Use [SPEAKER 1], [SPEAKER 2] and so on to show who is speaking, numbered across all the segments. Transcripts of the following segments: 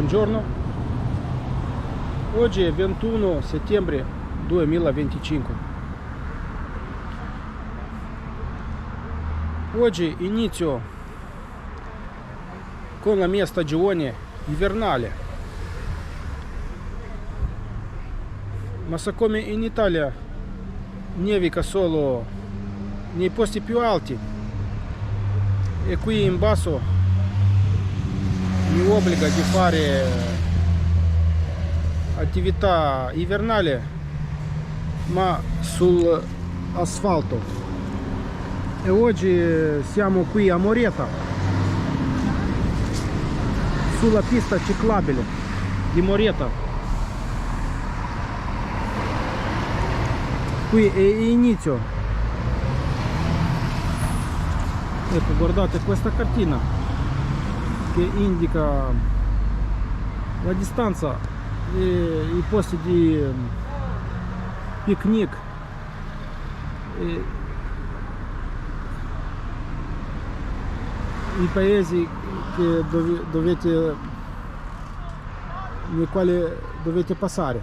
[SPEAKER 1] buongiorno. Oggi è 21 settembre 2025. Oggi inizio con la mia stagione invernale. Ma siccome in Italia nevica solo nei posti più alti e qui in basso mi obbliga di fare attività invernale ma sull'asfalto, e oggi siamo qui a Moreta sulla pista ciclabile di Moreta. Qui è inizio. Ecco, guardate questa cartina che indica la distanza e i posti di picnic e i paesi che nei quali dovete passare: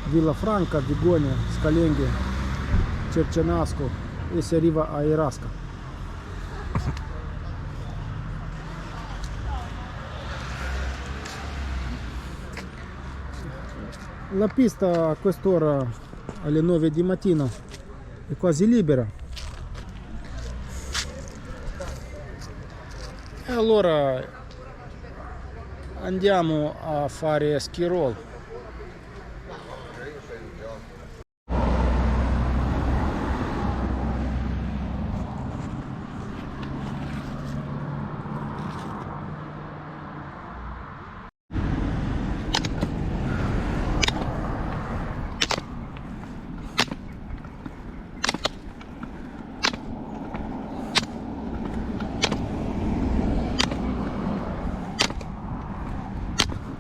[SPEAKER 1] Villafranca, Vigonia, Scalenghi, Cercenasco, e si arriva a Erasca. La pista a quest'ora, alle 9 di mattina, è quasi libera, e allora andiamo a fare ski roll.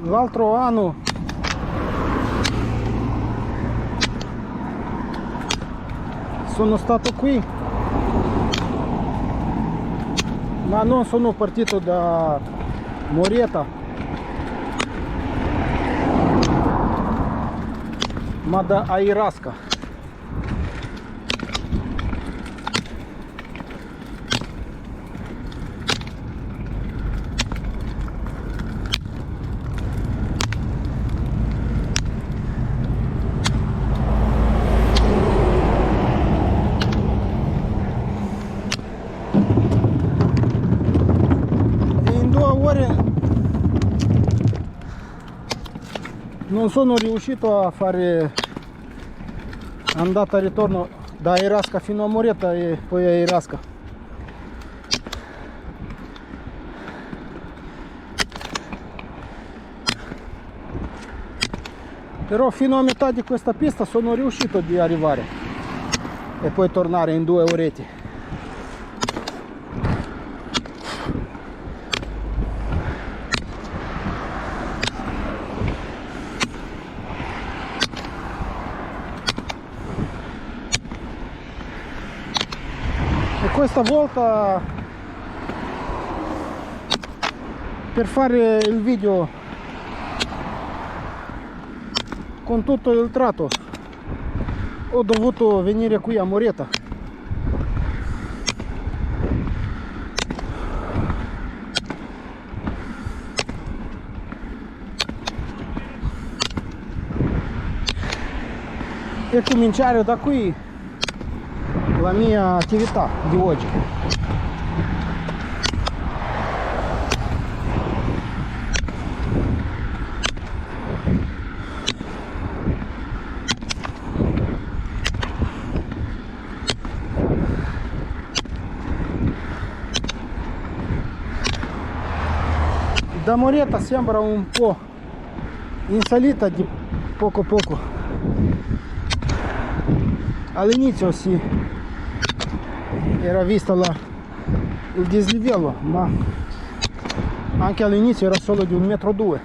[SPEAKER 1] L'altro anno sono stato qui, ma non sono partito da Moreta, ma da Airasca. Non sono riuscito a fare andata e ritorno da Airasca fino a Moreta e poi a Airasca. Però fino a metà di questa pista sono riuscito di arrivare e poi tornare in 2 orette. Questa volta, per fare il video con tutto il tratto, ho dovuto venire qui a Moreta. E cominciare da qui la mia attività di oggi. Da Moreta sembra un po' in salita di poco poco. All'inizio era vista il dislivello, ma anche all'inizio era solo di 1,2 m.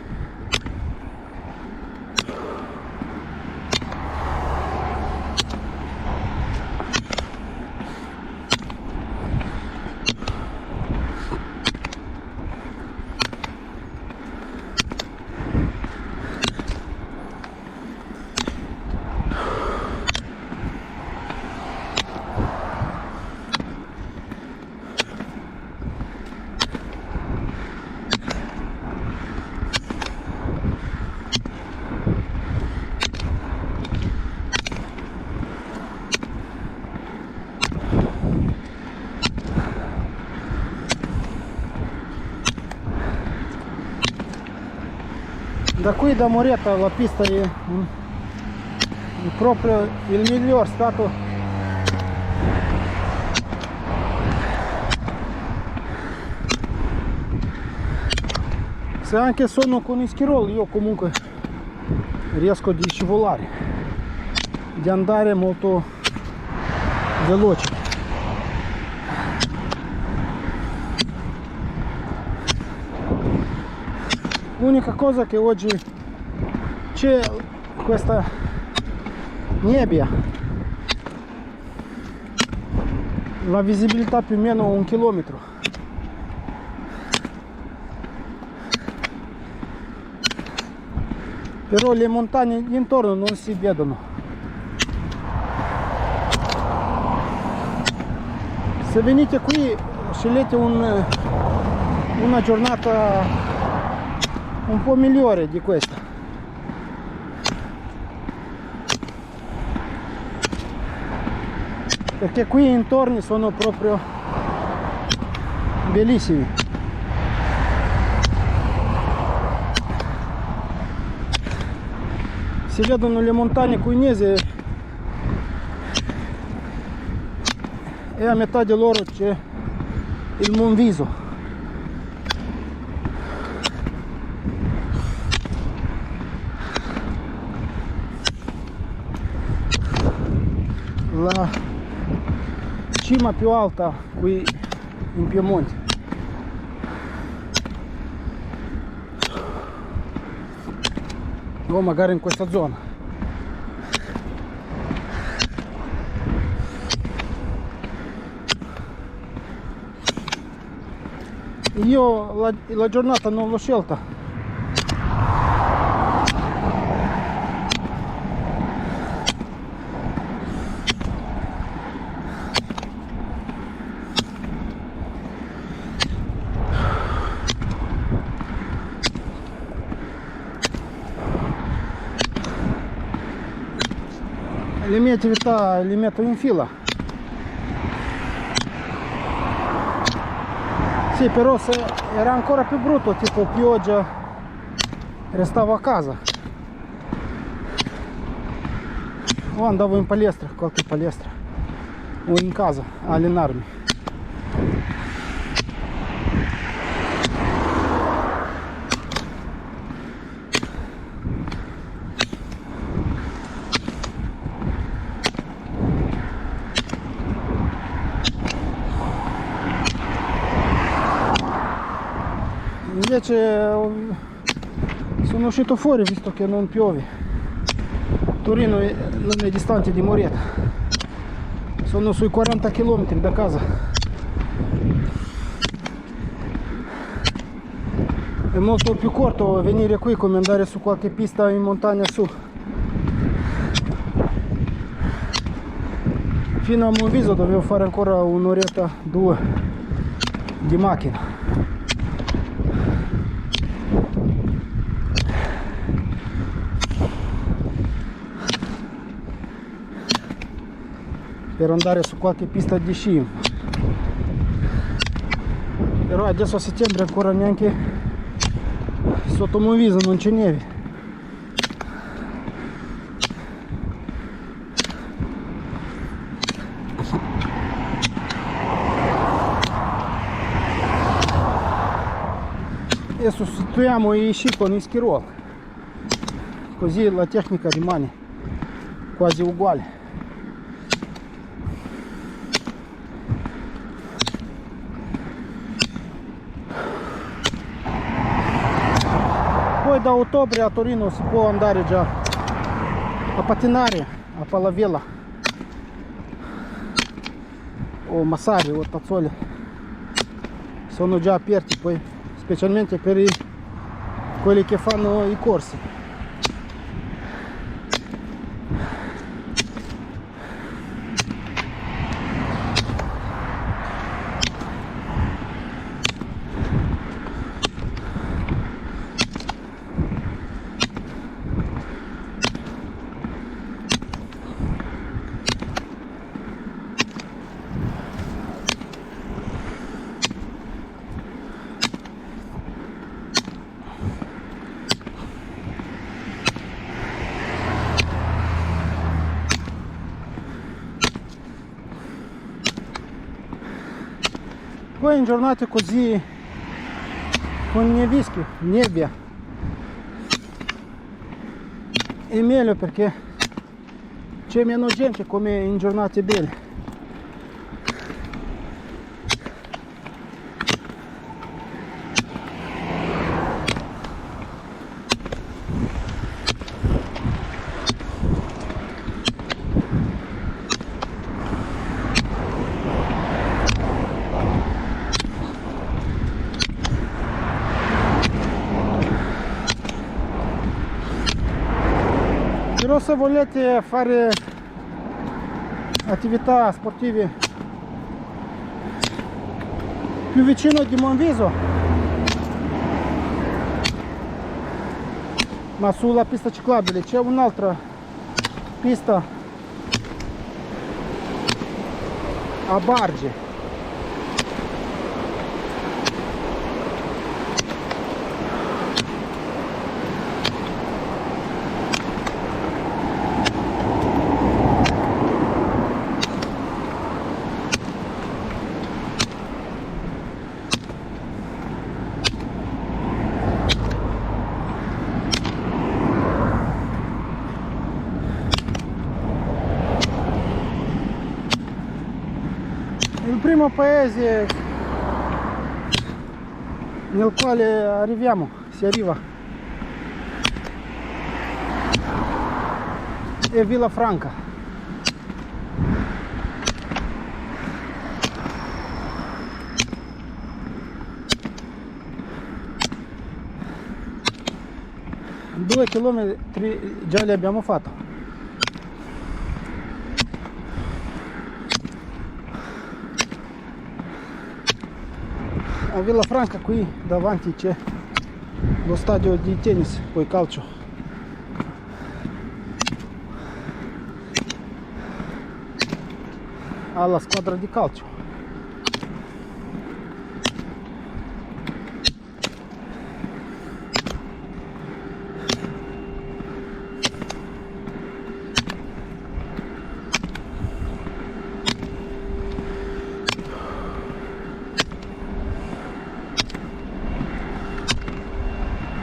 [SPEAKER 1] Da qui da Moretta la pista è proprio il miglior stato. Se anche sono con Ischirol, io comunque riesco di scivolare, di andare molto veloce. L'unica cosa che oggi c'è questa nebbia, la visibilità più o meno 1 chilometro. Però le montagne intorno non si vedono. Se venite qui scegliete una giornata un po' migliore di questa. Perché qui intorno sono proprio bellissimi. Si vedono le montagne cuinesi e a metà di loro c'è il Monviso. La cima più alta qui in Piemonte. O magari in questa zona. Io la giornata non l'ho scelta. Le mie attività le metto in fila. Sì, però se era ancora più brutto, tipo pioggia, restavo a casa o andavo in palestra, qualche palestra, o in casa a allenarmi. Invece sono uscito fuori visto che non piove. Torino non è distante di Moretta, sono sui 40 km da casa. È molto più corto venire qui come andare su qualche pista in montagna su. Fino a Monviso dovevo fare ancora un'oretta, 2 di macchina. Per andare su qualche pista di sci, però adesso a settembre ancora neanche sotto Monviso non c'è neve. E sostituiamo i sci con i Ischirol, così la tecnica rimane quasi uguale. Poi da ottobre a Torino si può andare già a pattinare a Palavela o Massari o Tazzoli, sono già aperti poi, specialmente per quelli che fanno i corsi. Poi in giornate così con nebbia è meglio perché c'è meno gente come in giornate belle. Però se volete fare attività sportive più vicino di Monviso, ma sulla pista ciclabile c'è un'altra pista a barge. Il primo paese nel quale si arriva è Villafranca. Due chilometri già li abbiamo fatto. A Villafranca qui davanti c'è lo stadio di tennis, poi calcio. Alla squadra di calcio.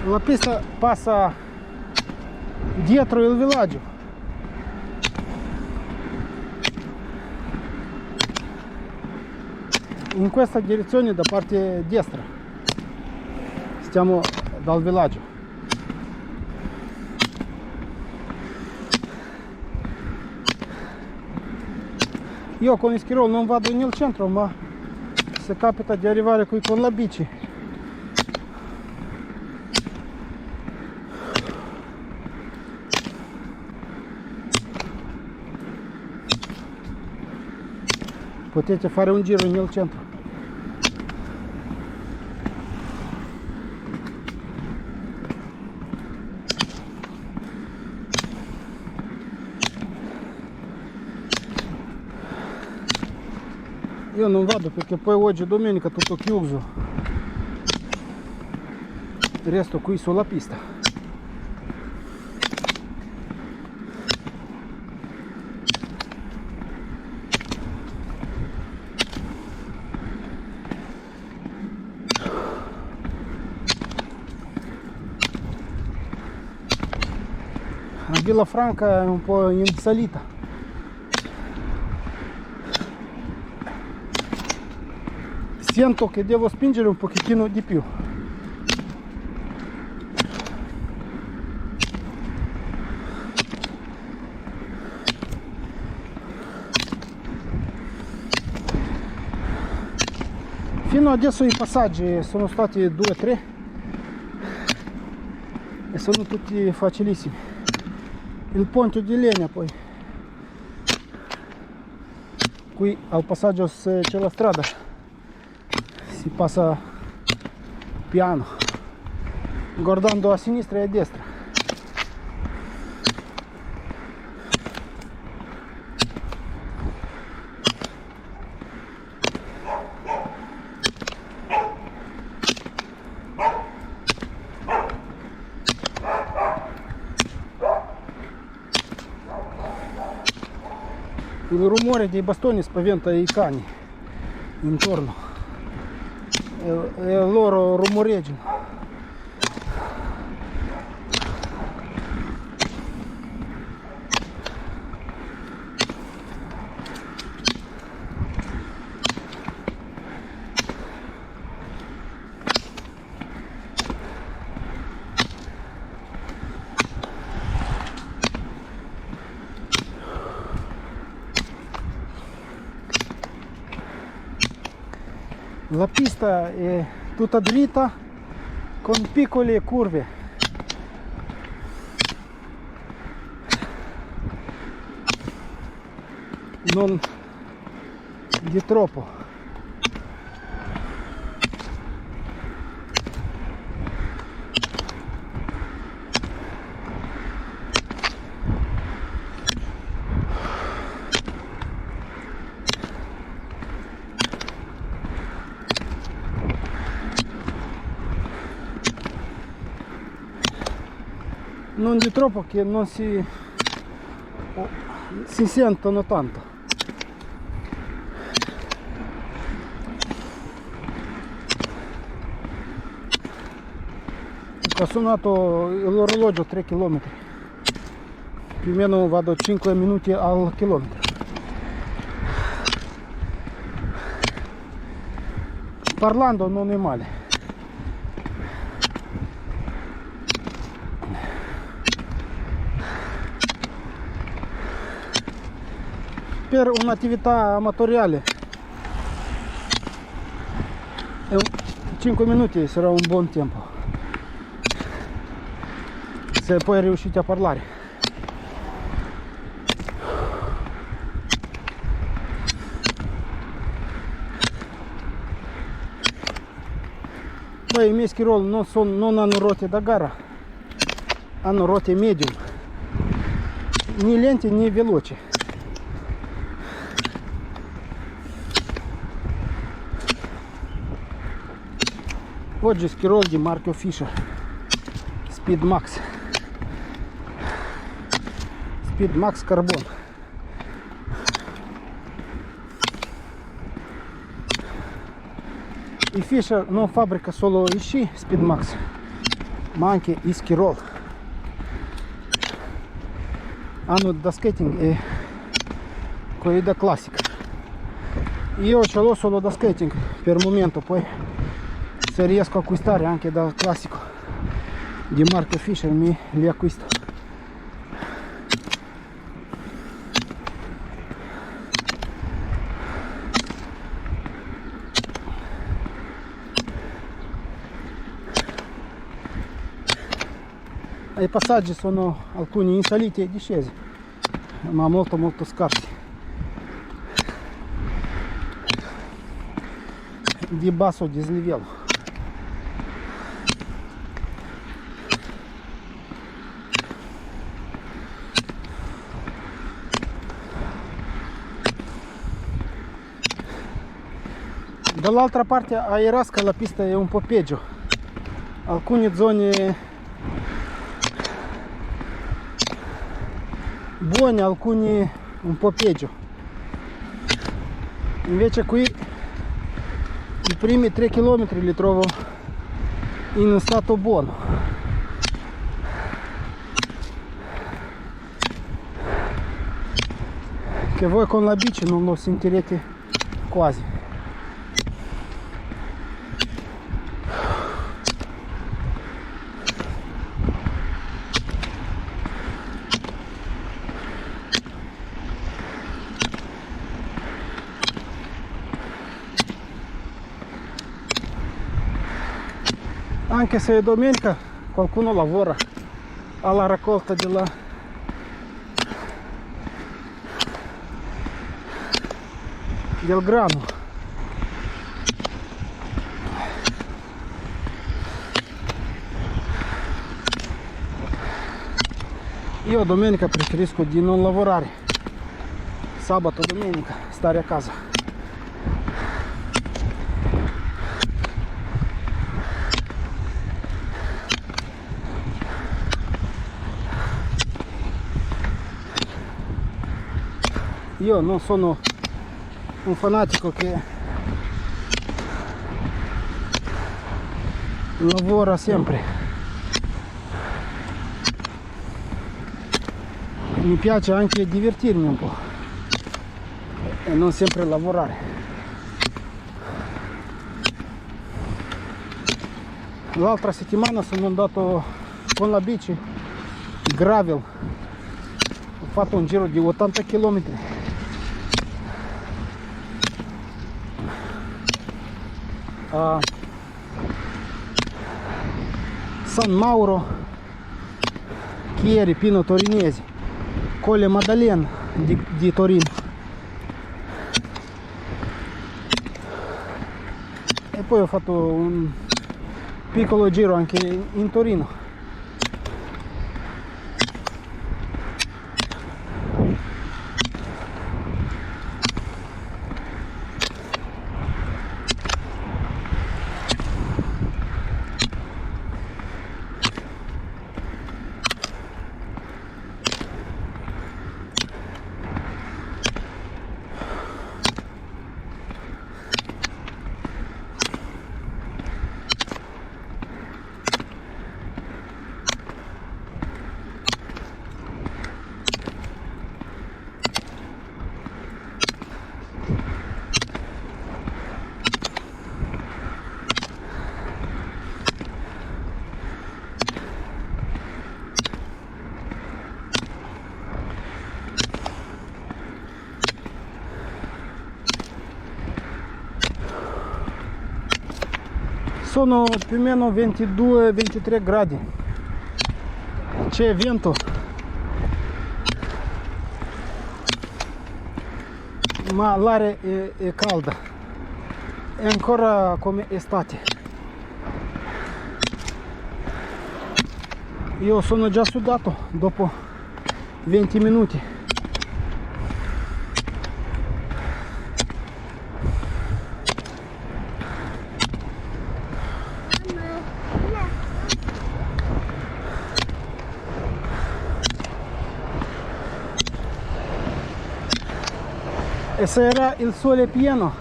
[SPEAKER 1] La pista passa dietro il villaggio. In questa direzione da parte destra. Stiamo dal villaggio. Io con Ischirol non vado nel centro, ma se capita di arrivare qui con la bici, potete fare un giro nel centro. Io non vado perché poi oggi è domenica, tutto chiuso. Resto qui sulla pista. A Villafranca è un po' in salita. Sento che devo spingere un pochettino di più. Fino adesso i passaggi sono stati 2-3 e sono tutti facilissimi. Il ponte di legna, poi qui al passaggio, se c'è la strada, si passa piano, guardando a sinistra e a destra. Il rumore dei bastoni spaventa i cani intorno. e loro rumoreggiano. La pista è tutta dritta con piccole curve. Non di troppo. Non di troppo che non si sentono tanto. Ho suonato l'orologio 3 km, più o meno vado 5 minuti al chilometro. Parlando non è male. Per un'attività amatoriale 5 minuti sarà un buon tempo, se poi riuscite a parlare. Poi i miei ski roll non hanno ruote da gara, hanno ruote medium, né lente né veloci. Oggi ski roll di marchio Fischer Speed Max Carbon. Il Fischer non fabbrica solo i sci Speed Max, ma anche i ski roll. Hanno da skating e quelli da classica. Io ce l'ho solo da skating per il momento, poi se riesco a acquistare anche da classico di marchio Fischer li acquisto. I passaggi sono alcuni in saliti e discesi, ma molto scarsi, di basso dislivello. Dall'altra parte a Erasca la pista è un po' peggio, alcune zone buone, alcune un po' peggio. Invece qui i primi 3 km li trovo in stato buono. Che voi con la bici non lo sentirete quasi. Anche se è domenica qualcuno lavora alla raccolta del grano. Io domenica preferisco di non lavorare, sabato domenica stare a casa. Io non sono un fanatico che lavora sempre. Mi piace anche divertirmi un po' e non sempre lavorare. L'altra settimana sono andato con la bici gravel, ho fatto un giro di 80 km a San Mauro, Chieri, Pino Torinesi, Colle Maddalena di Torino, e poi ho fatto un piccolo giro anche in Torino. Sono più o meno 22-23 gradi, c'è vento, ma l'aria è calda, è ancora come estate. Io sono già sudato dopo 20 minuti. E se era il sole pieno,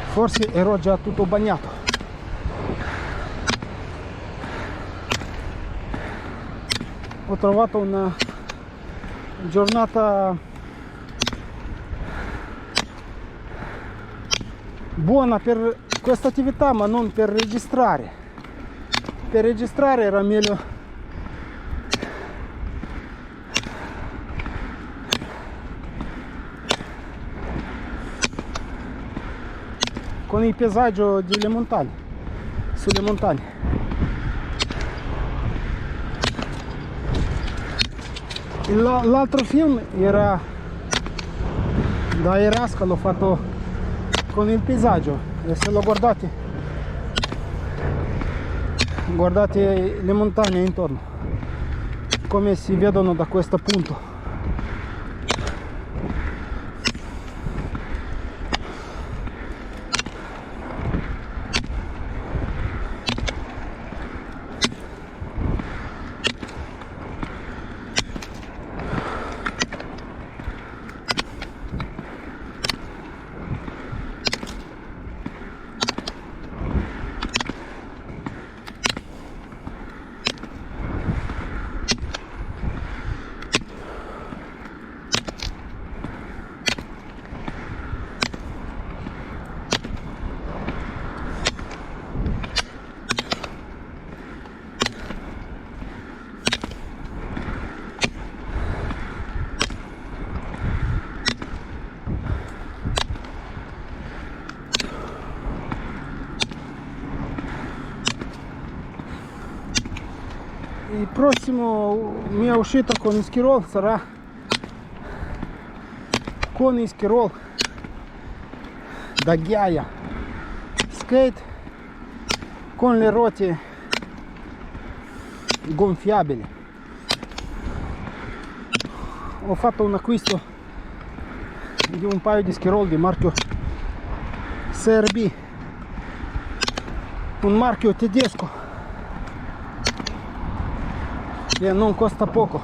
[SPEAKER 1] forse ero già tutto bagnato. Ho trovato una giornata buona per questa attività, ma non per registrare. Per registrare era meglio con il paesaggio delle montagne, sulle montagne. L'altro film era da Erasca, l'ho fatto con il paesaggio, e se lo guardate le montagne intorno come si vedono da questo punto. Il prossimo mia uscita con il ski roll sarà con il ski roll da ghiaia, skate con le ruote gonfiabili. Ho fatto un acquisto di un paio di ski roll di marchio SRB, un marchio tedesco che non costa poco.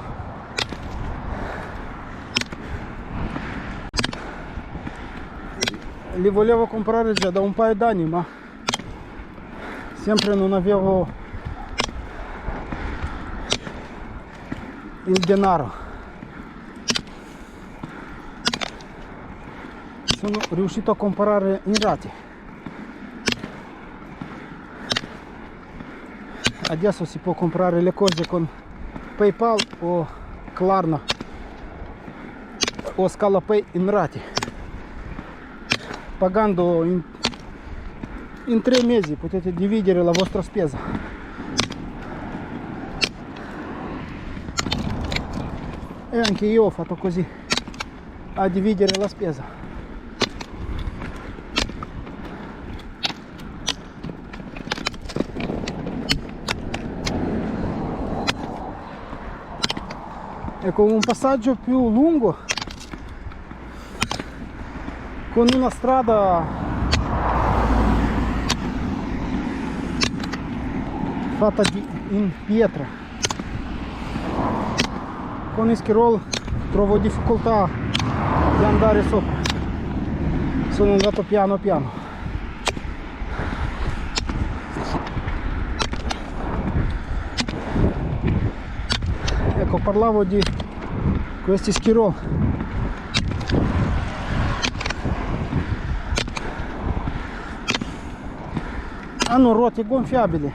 [SPEAKER 1] Li volevo comprare già da un paio d'anni, ma sempre non avevo il denaro. Sono riuscito a comprare in rate. Adesso si può comprare le cose con PayPal o Klarna o ScalaPay in rate, pagando in 3 mesi potete dividere la vostra spesa. E anche io ho fatto così, a dividere la spesa. E con un passaggio più lungo, con una strada fatta in pietra, con il skirol trovo difficoltà di andare sopra. Sono andato piano piano. Ecco, parlavo di questi skirol. Hanno ruote gonfiabili,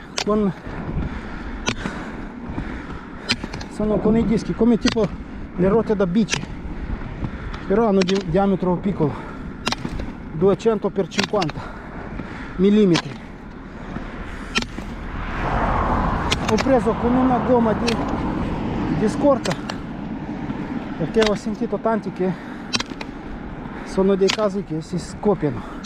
[SPEAKER 1] sono con i dischi come tipo le ruote da bici, però hanno diametro piccolo, 200 x 50 mm. Ho preso con una gomma di scorta perché ho sentito tanti che sono dei casi che si scoppiano.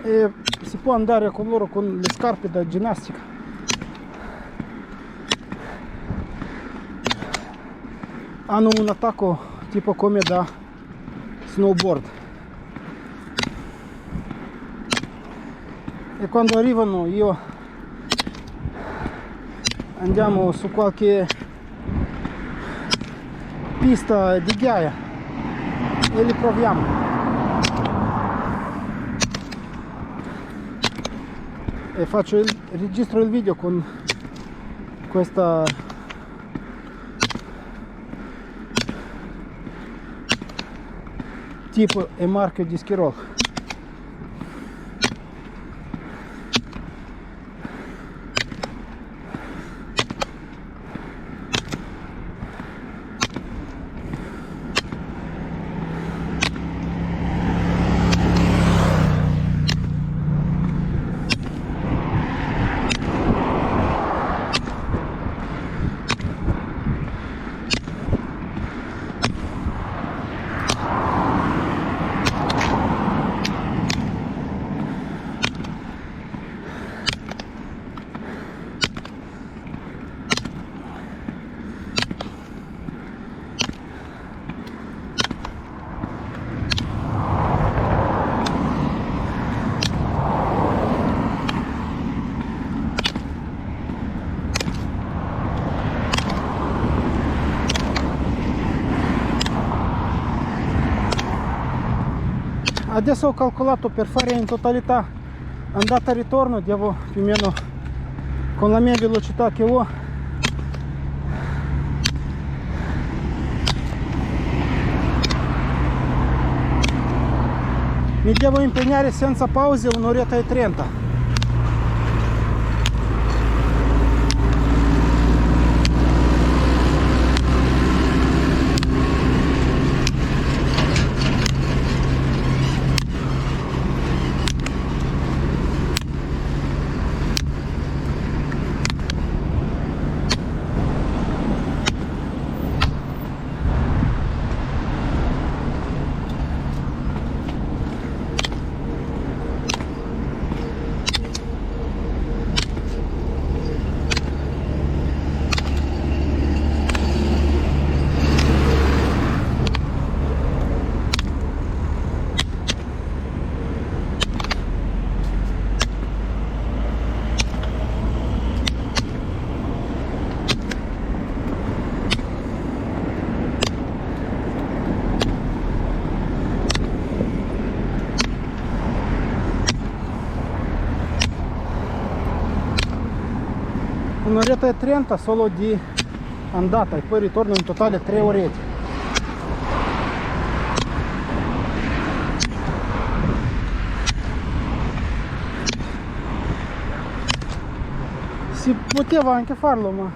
[SPEAKER 1] E si può andare con loro con le scarpe da ginnastica. Hanno un attacco tipo come da snowboard, e quando arrivano andiamo su qualche pista di ghiaia e li proviamo. E registro il video con questa tipo e marchio di skirol. Adesso ho calcolato, per fare in totalità andata e ritorno devo più o meno, con la mia velocità che ho, mi devo impegnare senza pause 1 oretta e 30. un'oretta e 30 solo di andata e poi ritorno in totale 3 orette. Si poteva anche farlo, ma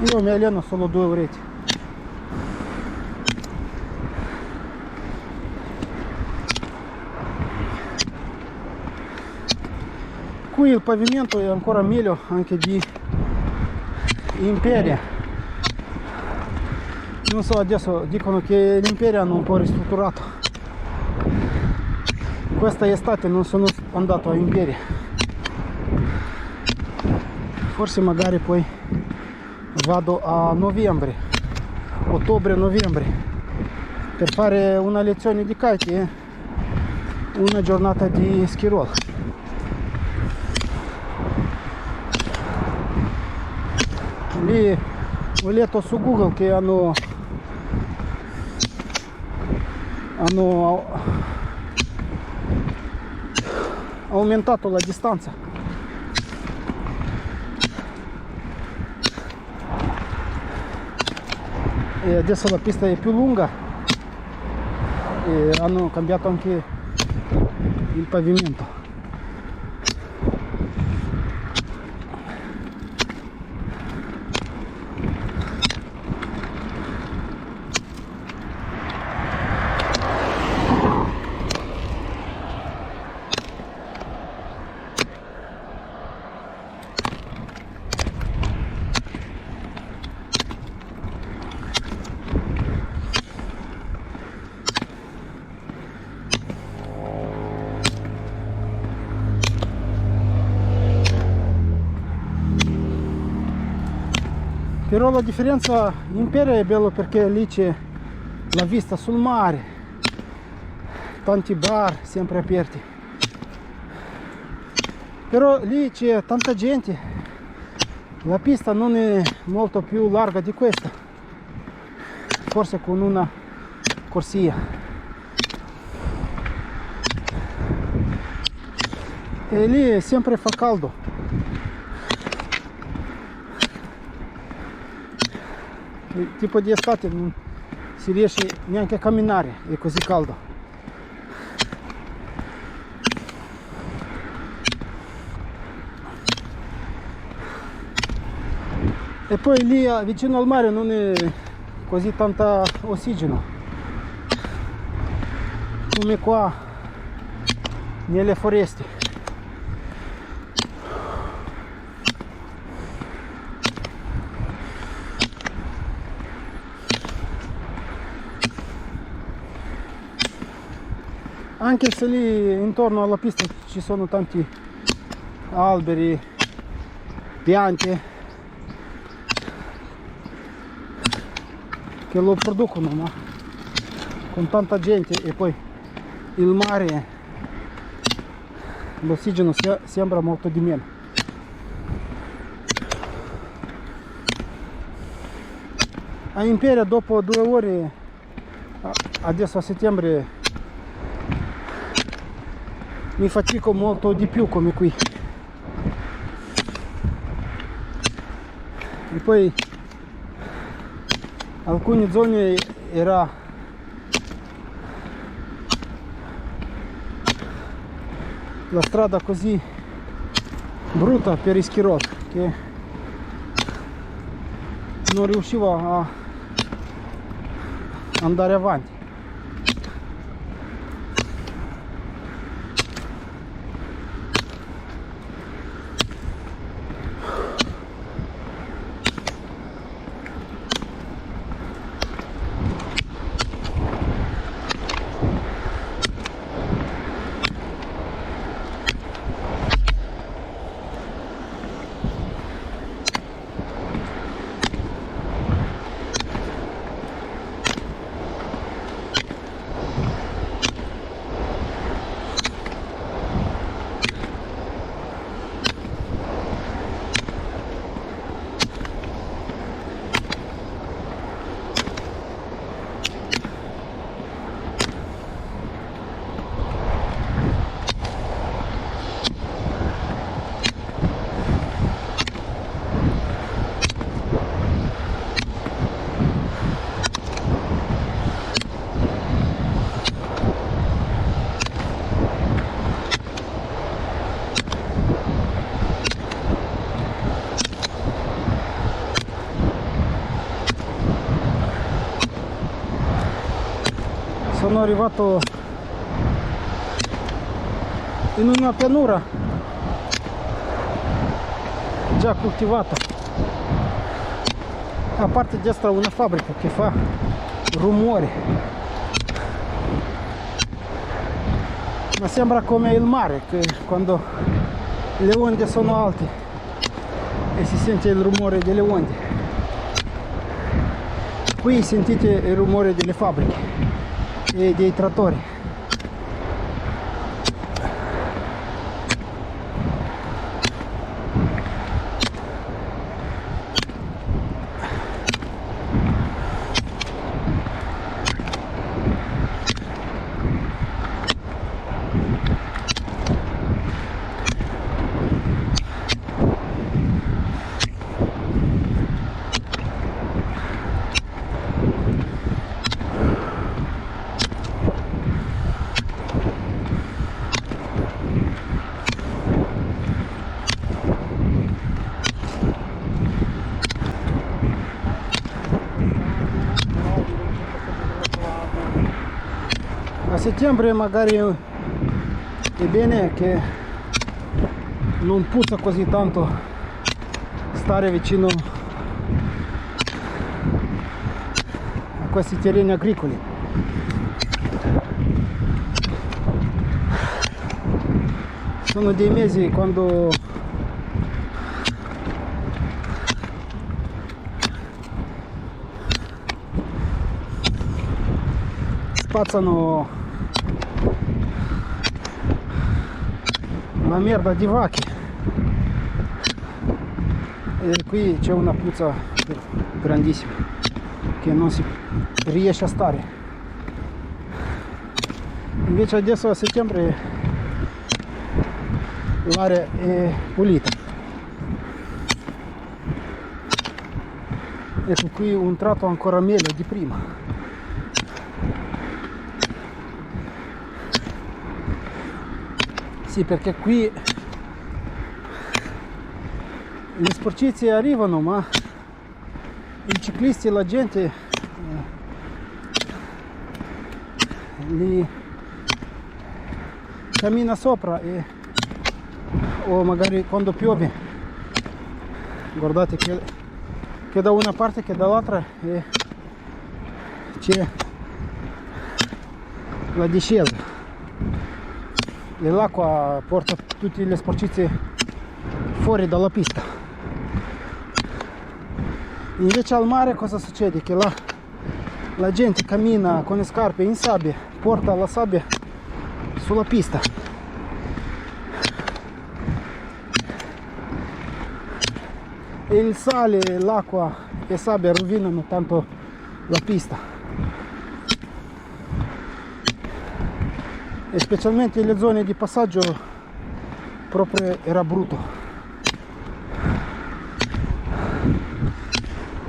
[SPEAKER 1] io mi alleno solo 2 orette. Qui il pavimento è ancora meglio anche di Imperia. Non so, adesso dicono che l'Imperia hanno un po' ristrutturato. Questa estate non sono andato a Imperia. Forse magari poi vado a novembre, ottobre-novembre, per fare una lezione di kite e una giornata di ski roll. Lì ho letto su Google che hanno aumentato la distanza. E adesso la pista è più lunga e hanno cambiato anche il pavimento. Però la differenza in Imperia è bello perché lì c'è la vista sul mare, tanti bar sempre aperti. Però lì c'è tanta gente, la pista non è molto più larga di questa, forse con una corsia. E lì sempre fa caldo. Tipo di estate non si riesce neanche a camminare, è così caldo. E poi lì vicino al mare non è così tanta ossigeno come qua nelle foreste. Anche se lì intorno alla pista ci sono tanti alberi, piante che lo producono, ma con tanta gente e poi il mare, l'ossigeno sembra molto di meno. A Imperia dopo 2 ore, adesso a settembre, mi fatico molto di più come qui. E poi alcune zone era la strada così brutta per i ski roll che non riuscivo a andare avanti. sono arrivato in una pianura già coltivata, a parte destra una fabbrica che fa rumore, ma sembra come il mare, che quando le onde sono alte e si sente il rumore delle onde. Qui sentite il rumore delle fabbriche e dei trattori. A settembre magari è bene che non puzza così tanto stare vicino a questi terreni agricoli. Sono dei mesi quando spazzano la merda di vacche e qui c'è una puzza grandissima che non si riesce a stare. Invece adesso a settembre l'aria è pulita. Ecco qui un tratto ancora meglio di prima. Sì, perché qui le sporcizie arrivano, ma i ciclisti e la gente li cammina sopra o magari quando piove, guardate che da una parte che dall'altra c'è la discesa. E l'acqua porta tutte le sporcizie fuori dalla pista. Invece al mare cosa succede? Che la gente cammina con le scarpe in sabbia, porta la sabbia sulla pista. E il sale, l'acqua e sabbia rovinano tanto la pista. E specialmente le zone di passaggio proprio era brutto.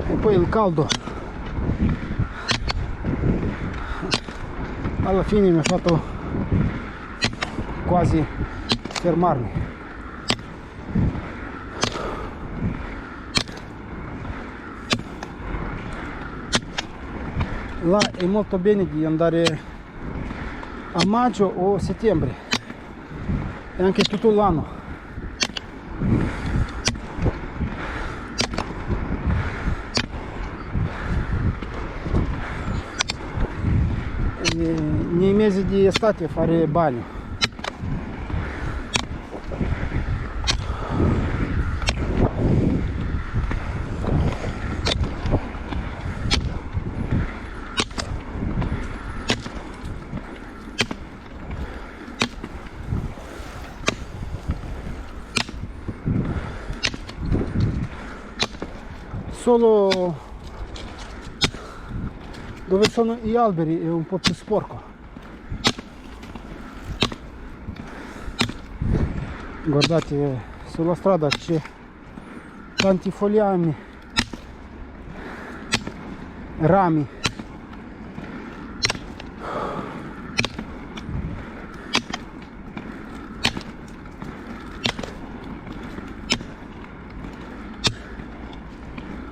[SPEAKER 1] E poi il caldo alla fine mi ha fatto quasi fermarmi. Là è molto bene di andare a maggio o settembre e anche tutto l'anno. E nei mesi di estate fare bagno. Solo dove sono gli alberi è un po' più sporco. Guardate, sulla strada c'è tanti fogliami, rami.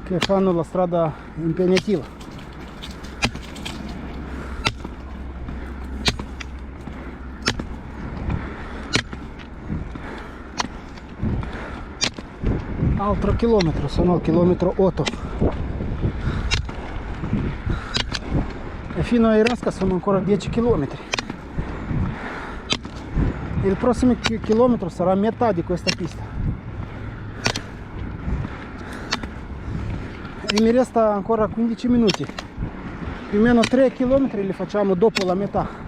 [SPEAKER 1] Che fanno la strada impegnativa. altro chilometro, sono al chilometro 8 e fino a Irenska sono ancora 10 km. Il prossimo chilometro sarà metà di questa pista e mi resta ancora 15 minuti, più o meno 3 km li facciamo dopo la metà.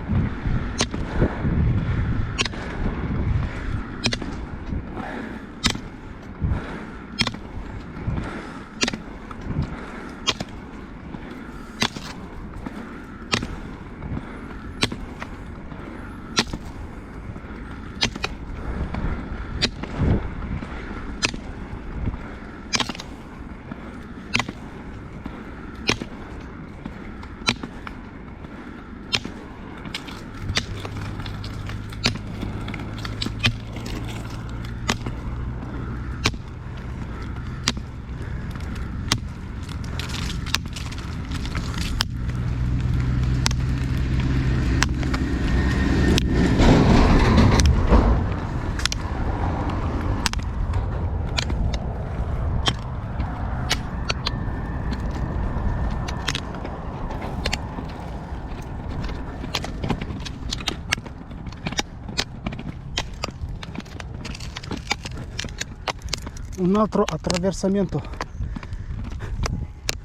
[SPEAKER 1] Un altro attraversamento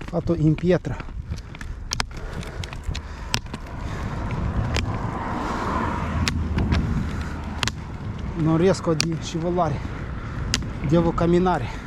[SPEAKER 1] fatto in pietra. Non riesco a scivolare, devo camminare.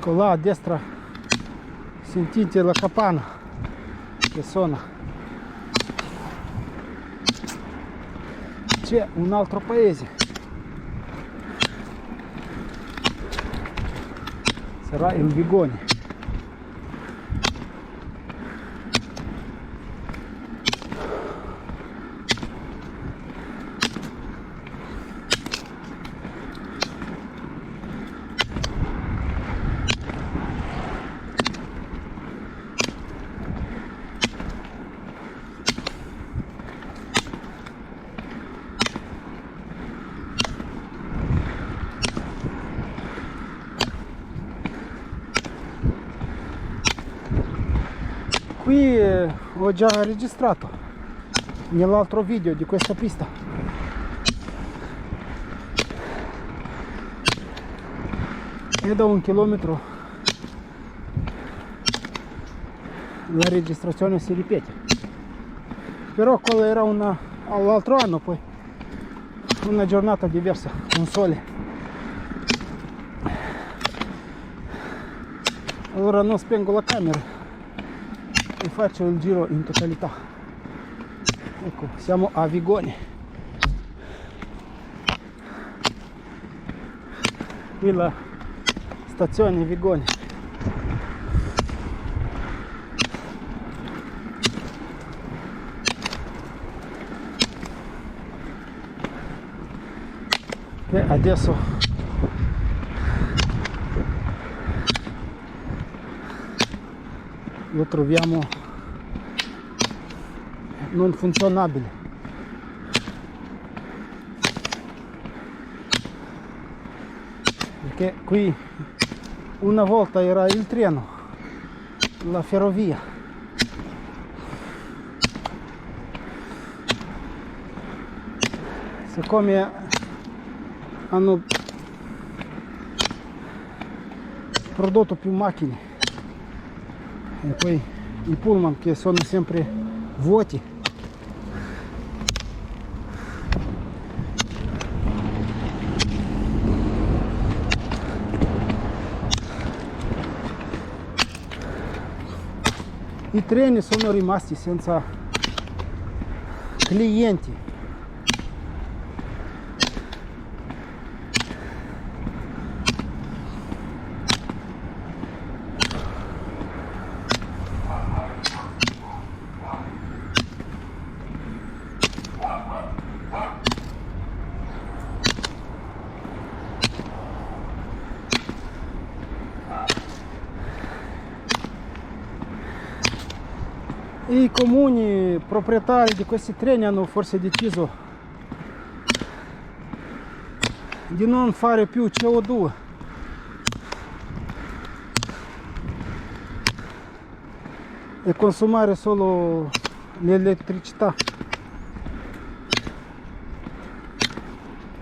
[SPEAKER 1] Ecco là a destra sentite la campana che suona. C'è un altro paese, sarà il Vigone. Qui ho già registrato nell'altro video di questa pista. e da 1 chilometro la registrazione si ripete. Però quella era l'altro anno, poi una giornata diversa, con sole. Allora non spengo la camera e faccio il giro in totalità. Ecco, siamo a Vigoni. Qui la stazione Vigoni. E adesso lo troviamo non funzionabile, perché qui una volta era il treno, la ferrovia, siccome hanno prodotto più macchine e poi i pullman che sono sempre vuoti, i treni sono rimasti senza clienti. I comuni proprietari di questi treni hanno forse deciso di non fare più CO2 e consumare solo l'elettricità.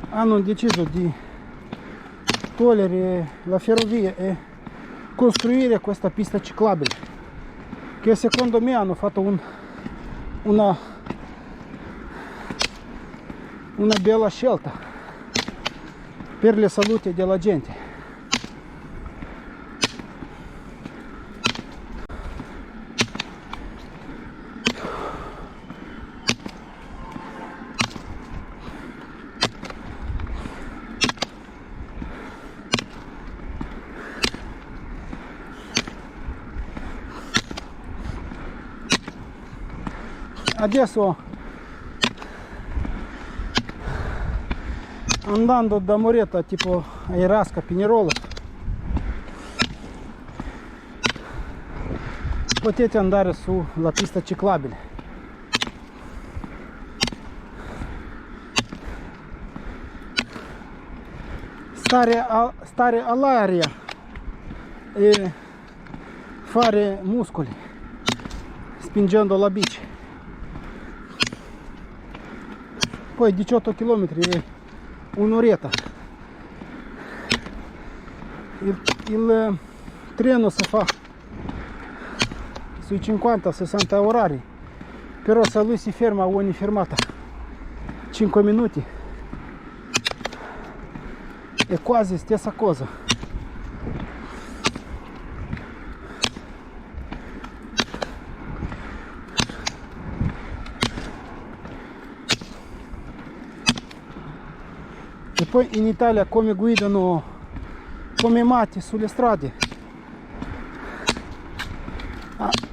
[SPEAKER 1] Hanno deciso di togliere la ferrovia e costruire questa pista ciclabile, che secondo me hanno fatto una bella scelta per la salute della gente. Adesso, andando da Moretta tipo a Erasca, Pinerolo, potete andare sulla pista ciclabile. Stare all'aria e fare muscoli spingendo la bici. Poi 18 km e un'oretta. Il treno si fa sui 50-60 orari, però se lui si ferma a ogni fermata 5 minuti è quasi stessa cosa. E poi in Italia come guidano come matti sulle strade.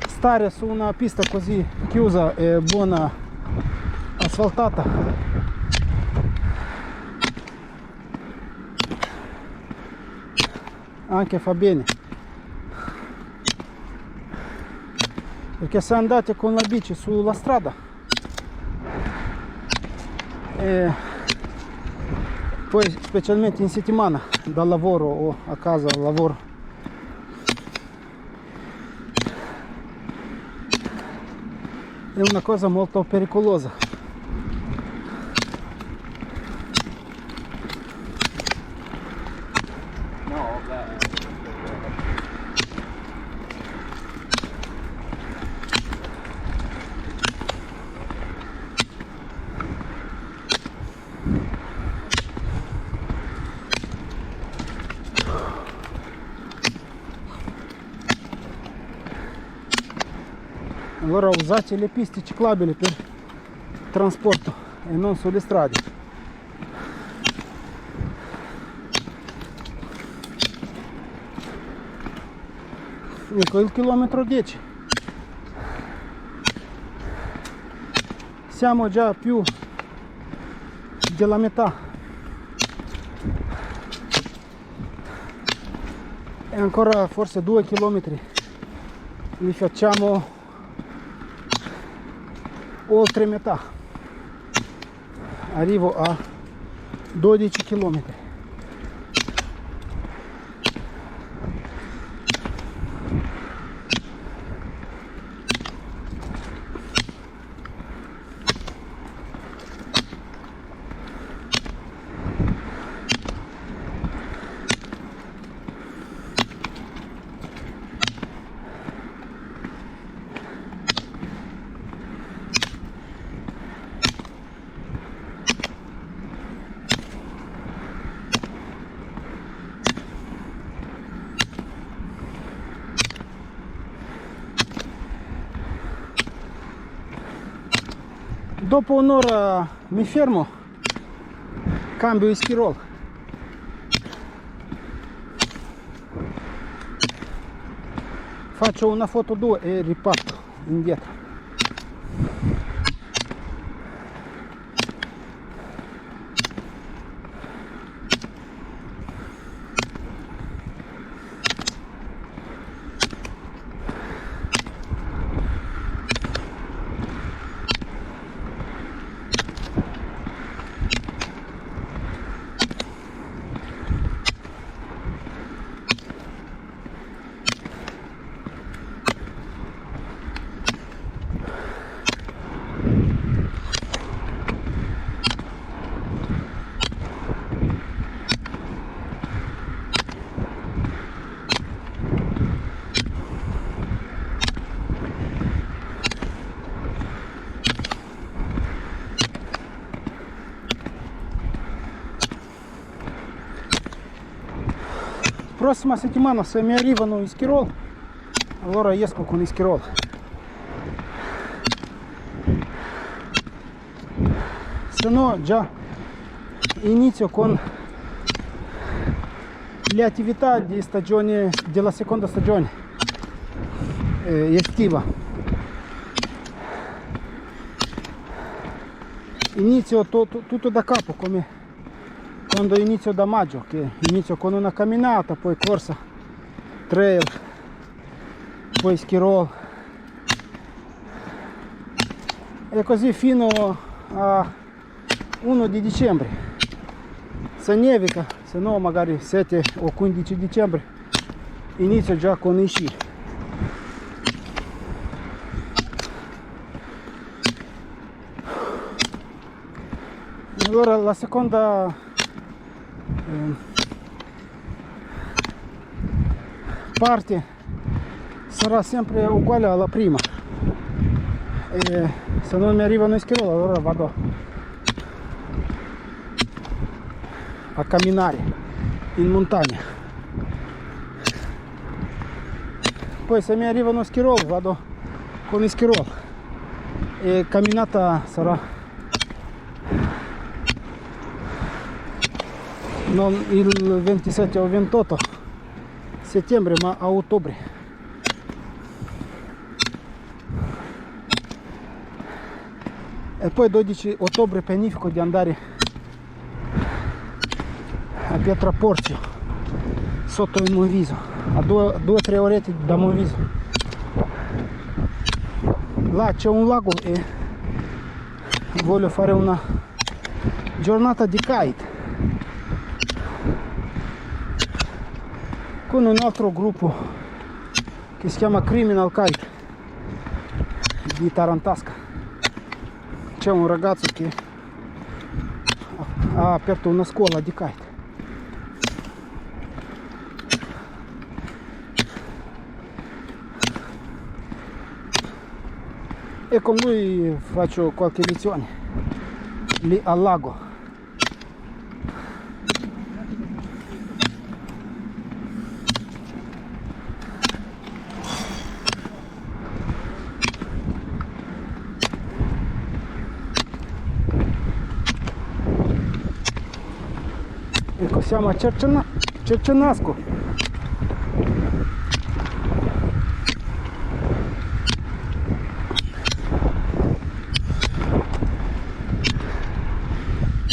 [SPEAKER 1] Stare su una pista così chiusa e buona asfaltata anche fa bene, perché se andate con la bici sulla strada poi specialmente in settimana dal lavoro o a casa al lavoro, è una cosa molto pericolosa.
[SPEAKER 2] No, beh.
[SPEAKER 1] Allora usate le piste ciclabili per trasporto e non sulle strade. Ecco il chilometro 10. Siamo già più della metà. E ancora forse 2 chilometri li facciamo oltre metà. Arrivo a 12 chilometri. Dopo un'ora mi fermo, cambio il schirol. Faccio una foto 2 e riparto indietro. Prossima settimana se mi arrivano i schirol, allora esco con i schirol. Se no già inizio con le attività di stagione, della seconda stagione estiva. Inizio tutto da capo, come quando inizio da maggio, che inizio con una camminata, poi corsa, trail, poi schirol, e così fino a 1 di dicembre. Se nevica, se no magari 7 o 15 dicembre inizio già con i sci. Allora la seconda parte sarà sempre uguale alla prima, e se non mi arrivano i schirol allora vado a camminare in montagna. Poi se mi arrivano schirol vado con i schirol e camminata sarà non il 27 o 28 settembre ma a ottobre. E poi 12 ottobre pianifico di andare a Pietraporzio sotto il Monviso, a 2-3 orette da Monviso. Là c'è un lago e voglio fare una giornata di kite con un altro gruppo che si chiama Criminal Kite di Tarantasca. C'è un ragazzo che ha aperto una scuola di kite. E con lui faccio qualche lezione lì al lago. Ecco, siamo a Cercenasco.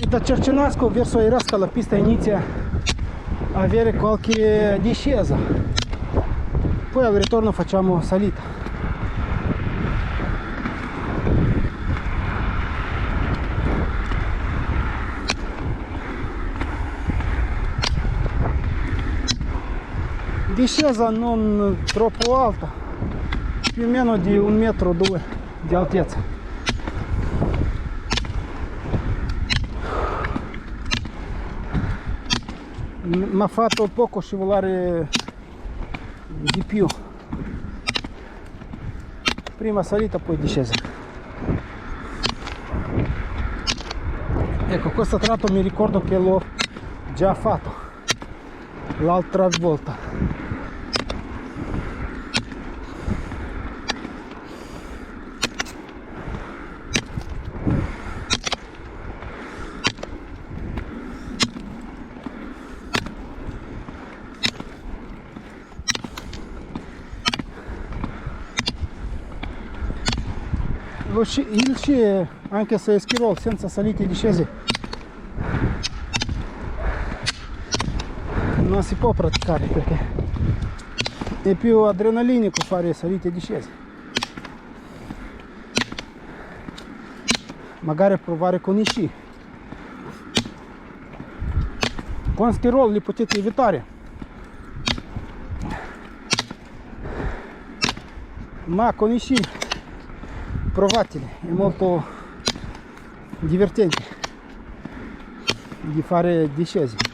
[SPEAKER 1] E da Cercenasco verso Airasca la pista inizia a avere qualche discesa, poi al ritorno facciamo salita. Discesa non troppo alta, più o meno di 1,2 metri di altezza. Mi ha fatto poco scivolare di più. Prima salita, poi discesa. Ecco, questo tratto mi ricordo che l'ho già fatto l'altra volta. Il sci, anche se è ski roll senza salite e discese, non si può praticare perché è più adrenalinico fare salite e discese. Magari provare con i sci. Con ski roll li potete evitare, ma con i sci provateli, è molto divertente di fare discese.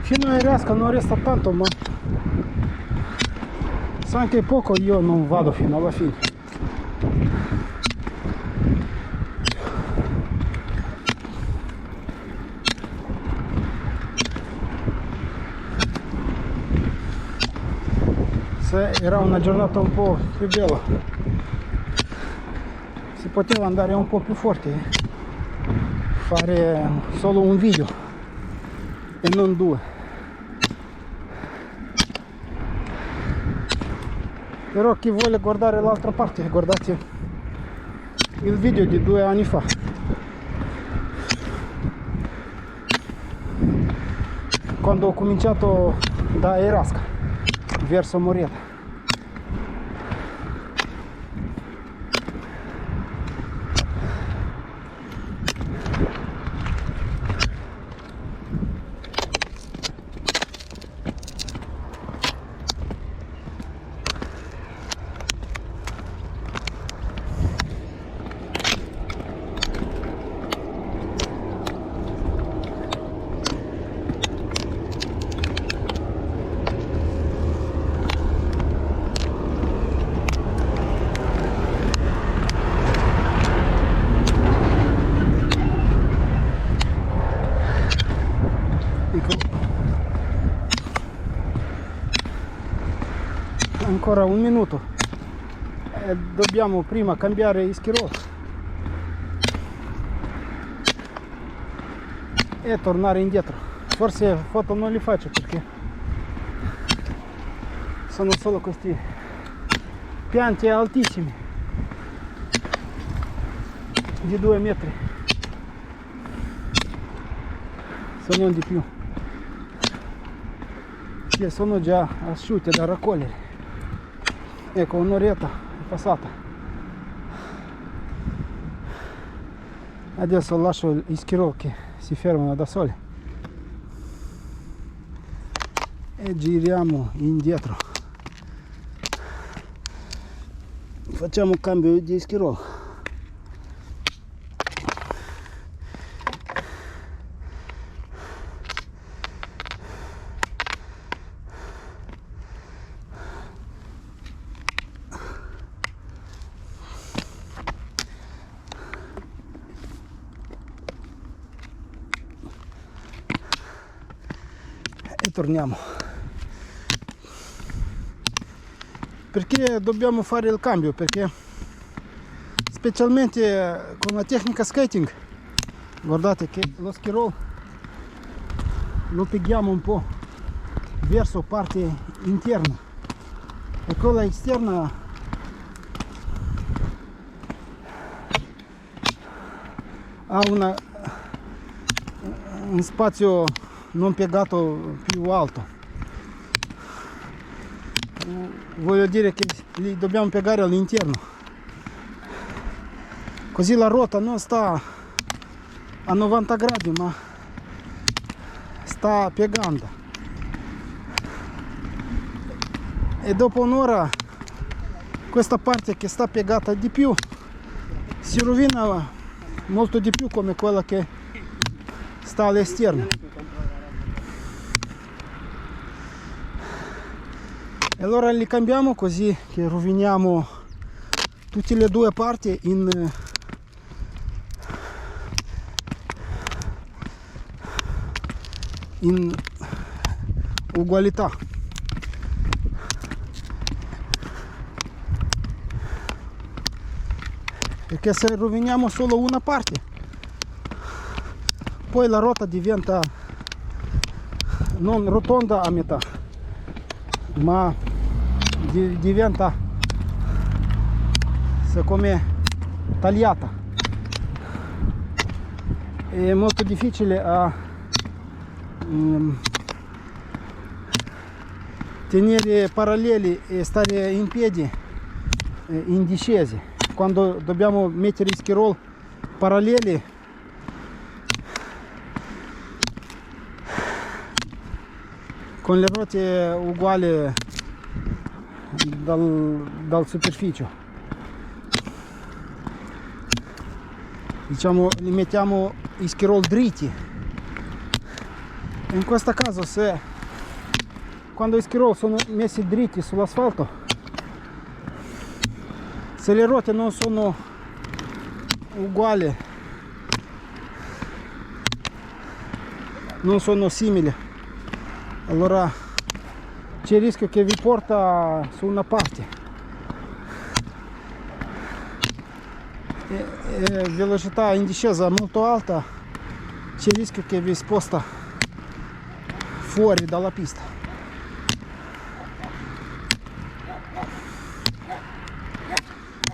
[SPEAKER 1] Fino a Airasca non resta tanto, ma sa anche poco, io non vado fino alla fine. Se era una giornata un po' più bella si poteva andare un po' più forte, fare solo un video e non due. Però chi vuole guardare l'altra parte, guardate il video di 2 anni fa, quando ho cominciato da Airasca verso Morieta. Ancora un minuto e dobbiamo prima cambiare i ski roll e tornare indietro. Forse foto non li faccio perché sono solo questi pianti altissimi di 2 metri. se non di più, che sono già asciutte da raccogliere. Ecco, un'oretta è passata. Adesso lascio gli schirò che si fermano da soli e giriamo indietro. Facciamo un cambio di schirò. E torniamo. Perché dobbiamo fare il cambio? Perché specialmente con la tecnica skating, guardate che lo schirò lo pieghiamo un po' verso parte interna e quella esterna ha un spazio non piegato più alto. Voglio dire che li dobbiamo piegare all'interno, così la ruota non sta a 90 gradi ma sta piegando, e dopo un'ora questa parte che sta piegata di più si rovina molto di più come quella che sta all'esterno. E allora li cambiamo così che roviniamo tutte le due parti in ugualità. Perché se roviniamo solo una parte, poi la ruota diventa non rotonda a metà, ma diventa secondo me tagliata. È molto difficile a tenere paralleli e stare in piedi in discesa. Quando dobbiamo mettere i schirò paralleli, con le ruote uguali dal superficie, diciamo, li mettiamo i schirò dritti. In questo caso, se quando i schirò sono messi dritti sull'asfalto, se le ruote non sono uguali, non sono simili, allora c'è il rischio che vi porta su una parte e velocità in discesa molto alta, c'è il rischio che vi sposta fuori dalla pista.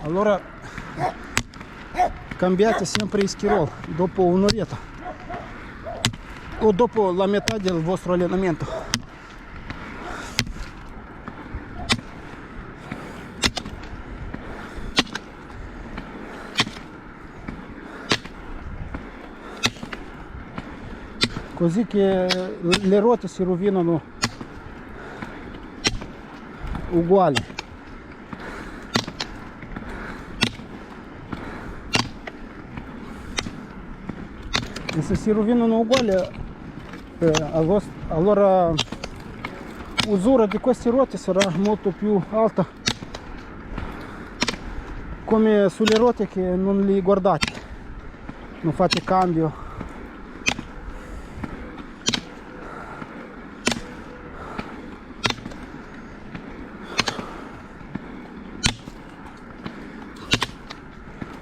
[SPEAKER 1] Allora cambiate sempre i schirò dopo un'oretta o dopo la metà del vostro allenamento. Così che le ruote si rovinano uguali. E se si rovinano uguali, allora l'usura di queste ruote sarà molto più alta, come sulle ruote che non li guardate, non fate cambio.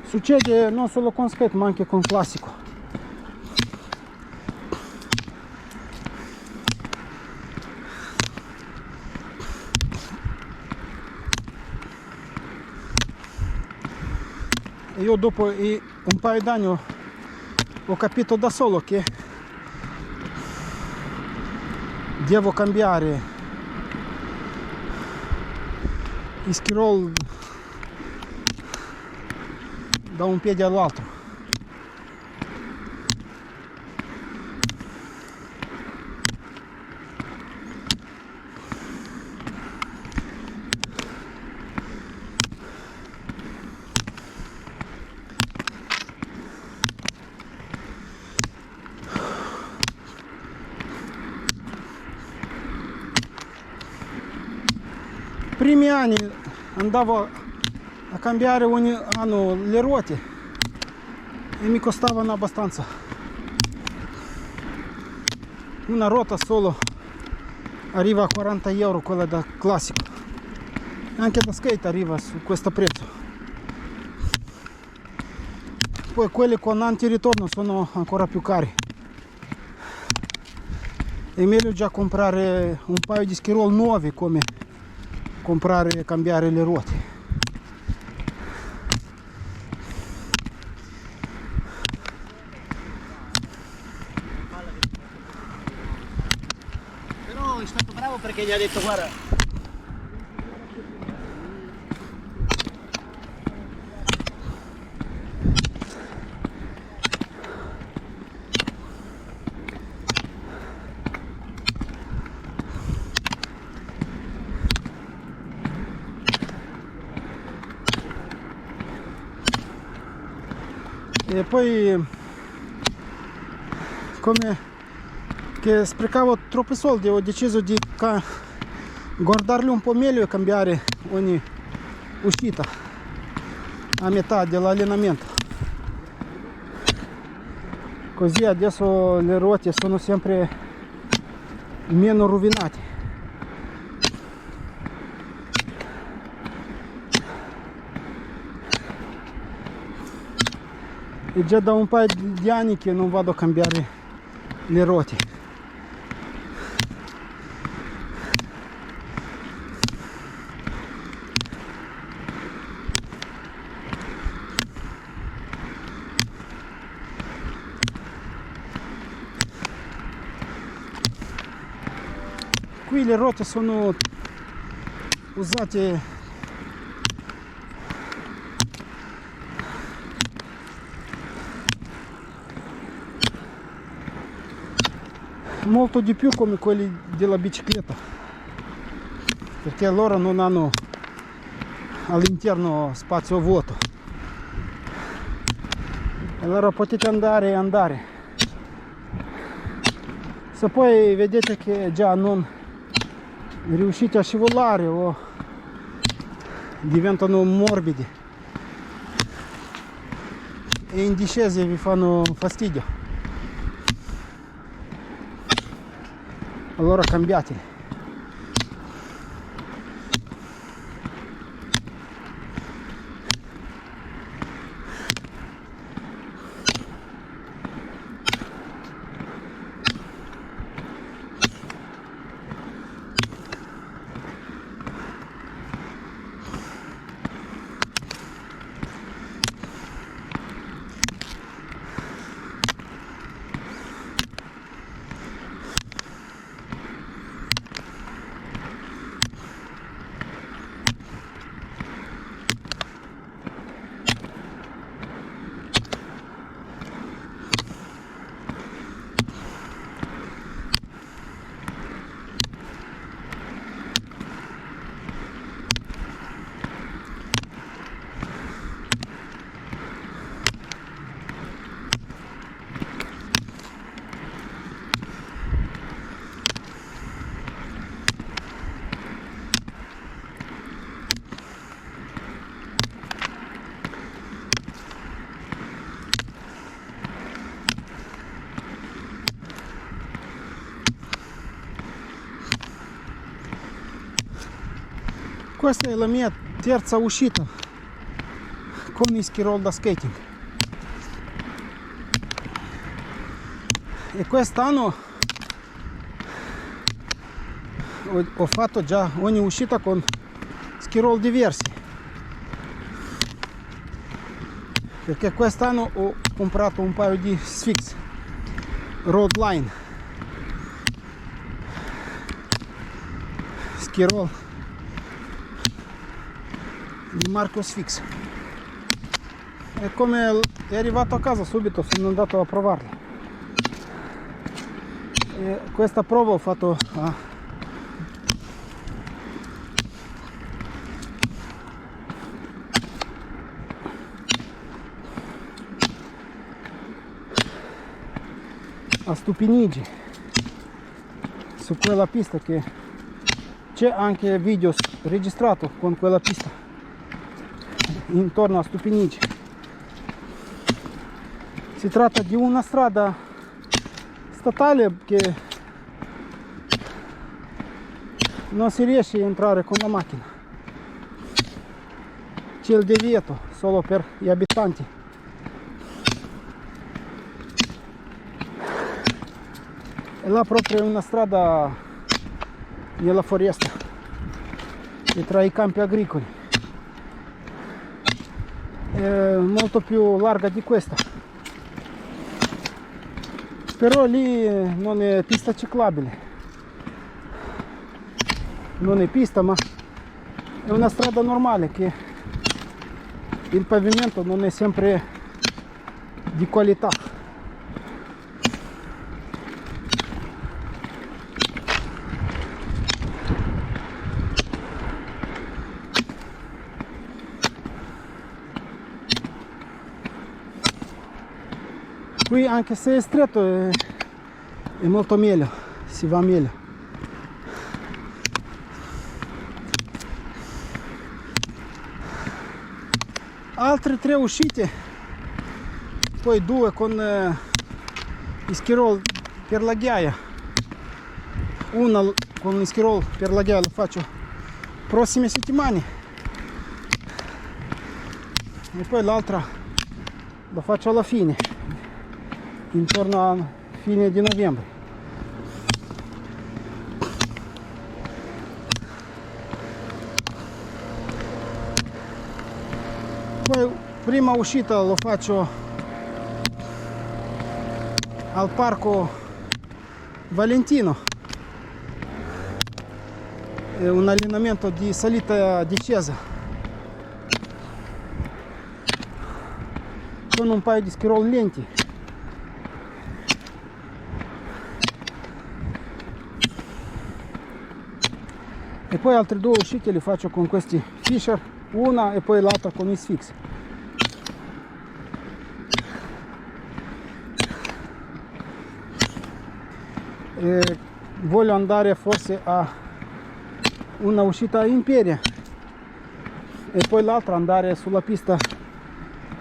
[SPEAKER 1] Succede non solo con skate ma anche con classico. Io dopo un paio d'anni ho capito da solo che devo cambiare i skirol da un piede all'altro. Primi anni andavo a cambiare ogni anno le ruote e mi costavano abbastanza. Una ruota solo arriva a 40 euro, quella da classico. Anche da skate arriva su questo prezzo. Poi quelli con antiritorno sono ancora più cari. È meglio già comprare un paio di skirol nuovi come comprare e cambiare le ruote.
[SPEAKER 2] Però è stato bravo perché gli ha detto guarda,
[SPEAKER 1] E poi, come che sprecavo troppi soldi, ho deciso di guardarli un po' meglio e cambiare ogni uscita a metà dell'allenamento. Così adesso le ruote sono sempre meno rovinate. E già da un paio di anni che non vado a cambiare le ruote. Qui le ruote sono usate molto di più come quelli della bicicletta, perché loro non hanno all'interno spazio vuoto, allora potete andare e andare. Se poi vedete che già non riuscite a scivolare o diventano morbidi e in discesa vi fanno fastidio, allora cambiateli. Questa è la mia terza uscita con i skirol da skating e quest'anno ho fatto già ogni uscita con skirol diversi, perché quest'anno ho comprato un paio di Sphinx Roadline Schirol di marchio Sfix. E come è arrivato a casa subito sono andato a provarlo. E questa prova ho fatto a Stupinigi, su quella pista, che c'è anche video registrato con quella pista intorno a Stupinigi. Si tratta di una strada statale che non si riesce a entrare con la macchina, c'è il divieto solo per gli abitanti. E là proprio una strada nella foresta e tra i campi agricoli, è molto più larga di questa, però lì non è pista ciclabile, non è pista, ma è una strada normale che il pavimento non è sempre di qualità. Qui anche se è stretto è molto meglio, si va meglio. Altre 3 uscite, poi 2 con il Schirol per la ghiaia. Una con il Schirol per la ghiaia lo faccio prossime settimane e poi l'altra lo faccio alla fine, intorno a fine di novembre. Poi prima uscita lo faccio al parco Valentino, è un allenamento di salita discesa con un paio di Schirol lenti. E poi altre 2 uscite le faccio con questi Fisher, una e poi l'altra con i Sfix. E voglio andare forse a una uscita a Imperia e poi l'altra andare sulla pista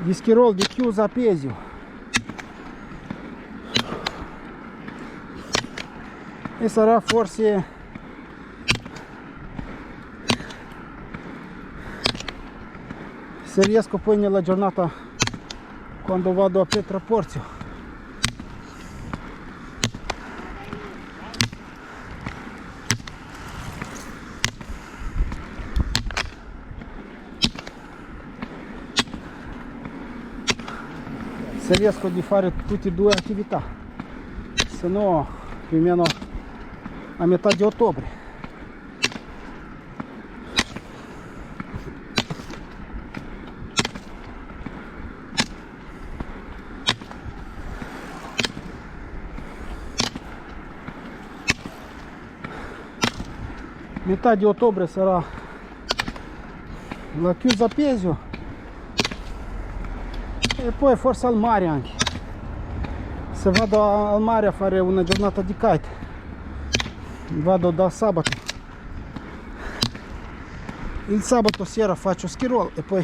[SPEAKER 1] di Schirol di Chiusa a Pesio. E sarà forse se riesco poi nella giornata quando vado a Petra Porzio. Se riesco di fare tutte e 2 attività, se no più o meno a metà di ottobre. Metà di ottobre sarà la Chiusa Pesio e poi forse al mare anche. Se vado al mare a fare una giornata di kite, vado da sabato. Il sabato sera faccio Schirol e poi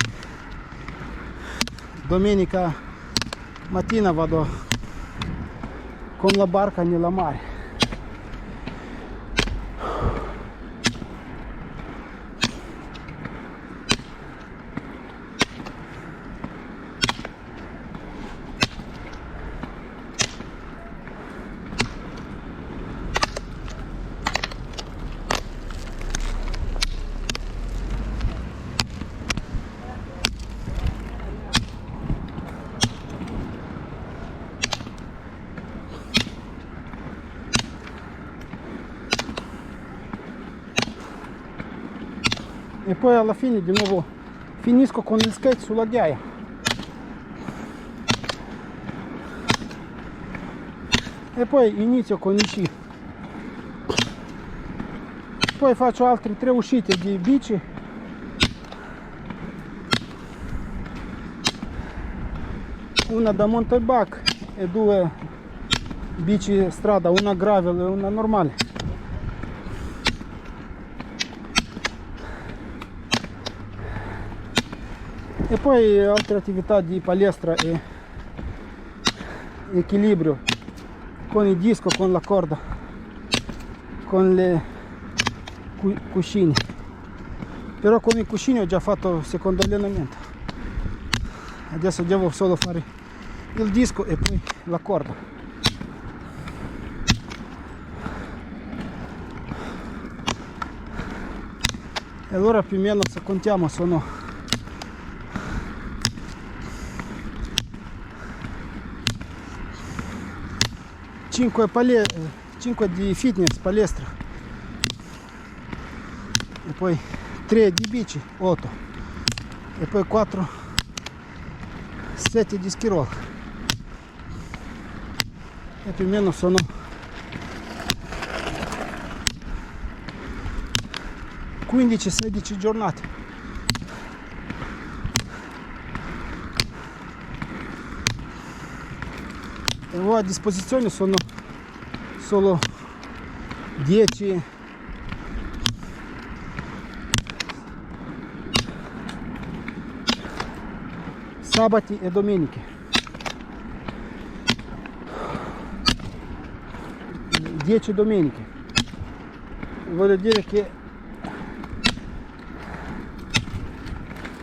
[SPEAKER 1] domenica mattina vado con la barca nella mare. e poi alla fine di nuovo finisco con il sketch sulla ghiaia. E poi inizio con i sci. Poi faccio altre 3 uscite di bici, una da mountain bike e 2 bici strada, una gravel e una normale. E poi altre attività di palestra e equilibrio con il disco, con la corda, con le cuscini. Però con i cuscini ho già fatto il secondo allenamento, adesso devo solo fare il disco e poi la corda. E allora più o meno, se contiamo, sono 5 di fitness, palestra, e poi 3 di bici, 8, e poi 4 set di ski roll, e più o meno sono 15-16 giornate. E ho a disposizione sono solo 10 sabati e domeniche. 10 domeniche. Voglio dire che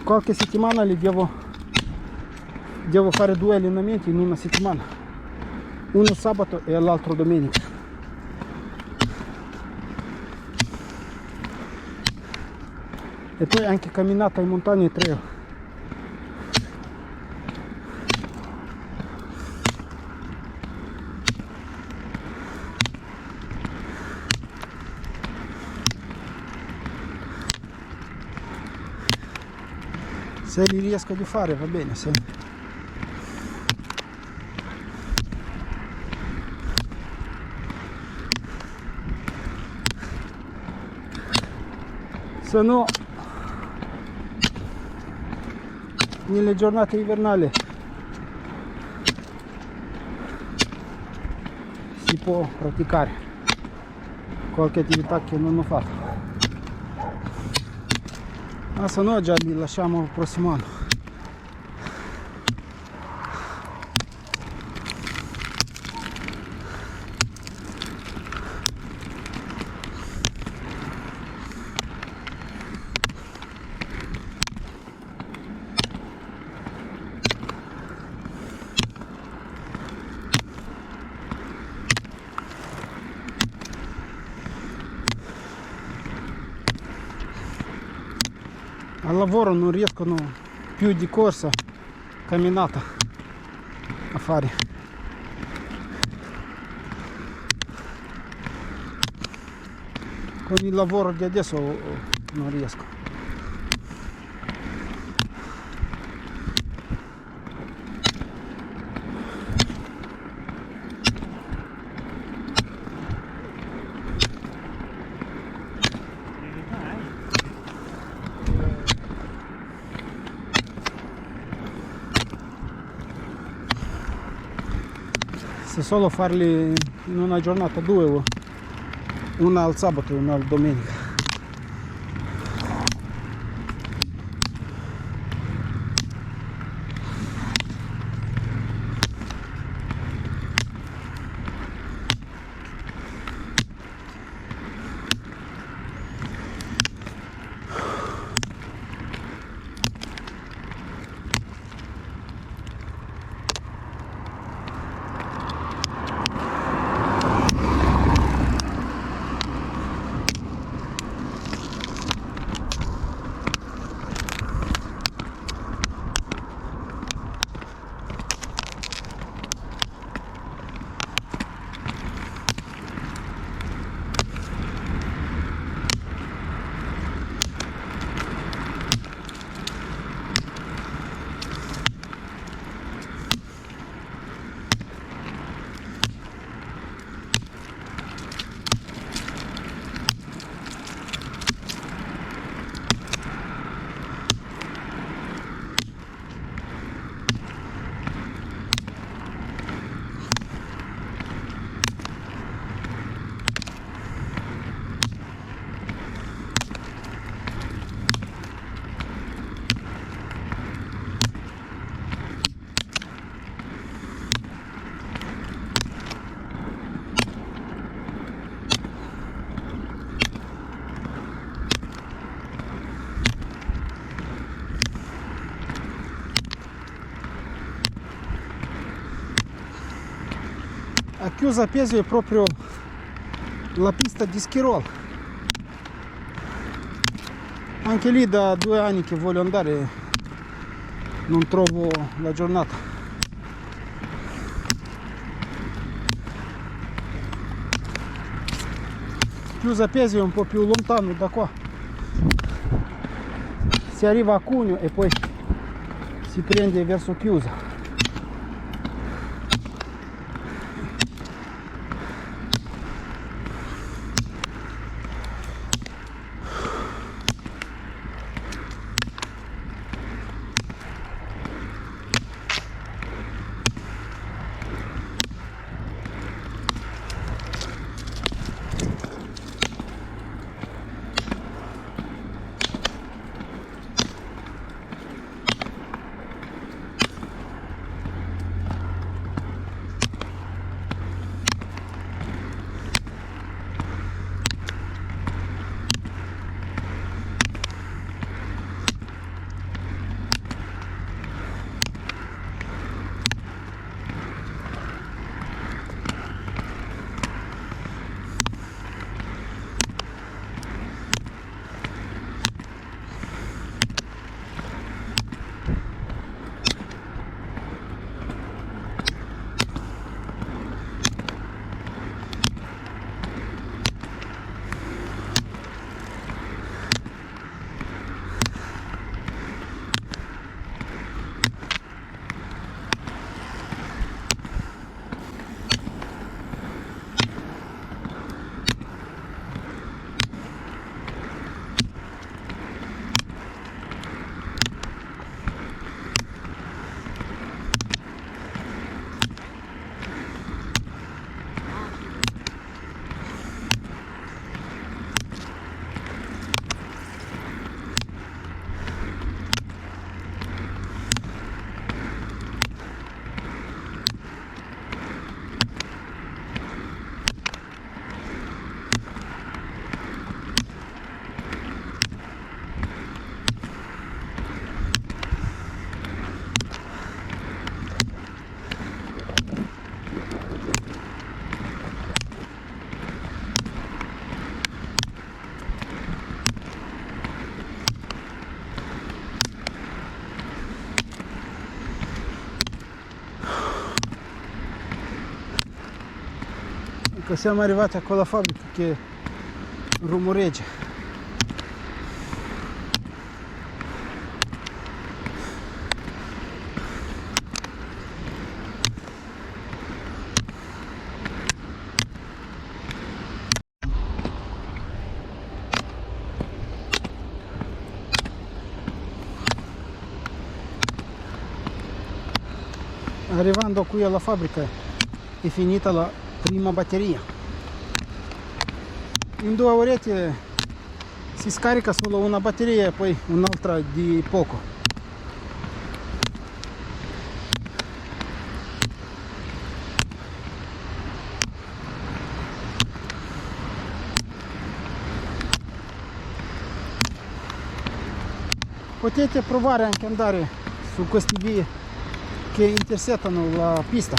[SPEAKER 1] qualche settimana li devo fare 2 allenamenti in una settimana, uno sabato e l'altro domenica. E poi anche camminata in montagna e trail. Se li riesco a fare va bene, se no nelle giornate invernali si può praticare qualche attività che non ho fatto, ma se no già li lasciamo il prossimo anno. Al lavoro non riescono più di corsa, camminata a fare. Con il lavoro di adesso non riesco. Se solo farli in una giornata, 2, una al sabato e una al domenica. a Chiusa Pesio è proprio la pista di Schirol. Anche lì da 2 anni che voglio andare, non trovo la giornata. Chiusa Pesio è un po' più lontano da qua. Si arriva a Cuneo e poi si prende verso Chiusa. Ecco, siamo arrivati a quella fabbrica che rumoreggia. Arrivando qui alla fabbrica è finita la prima batteria. In 2 orette si scarica solo una batteria e poi un'altra di poco. Potete provare anche andare su queste vie che intersettano la pista,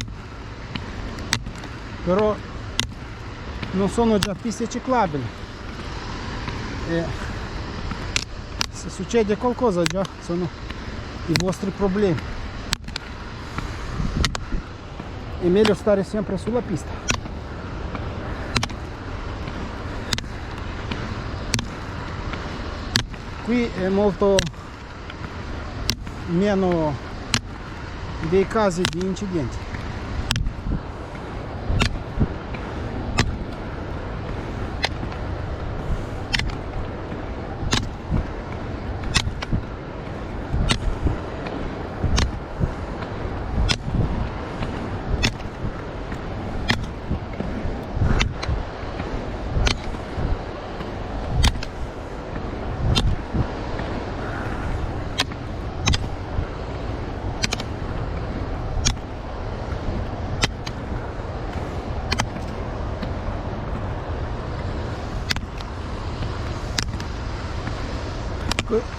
[SPEAKER 1] però non sono già piste ciclabili e se succede qualcosa già sono i vostri problemi. È meglio stare sempre sulla pista. Qui è molto meno dei casi di incidenti.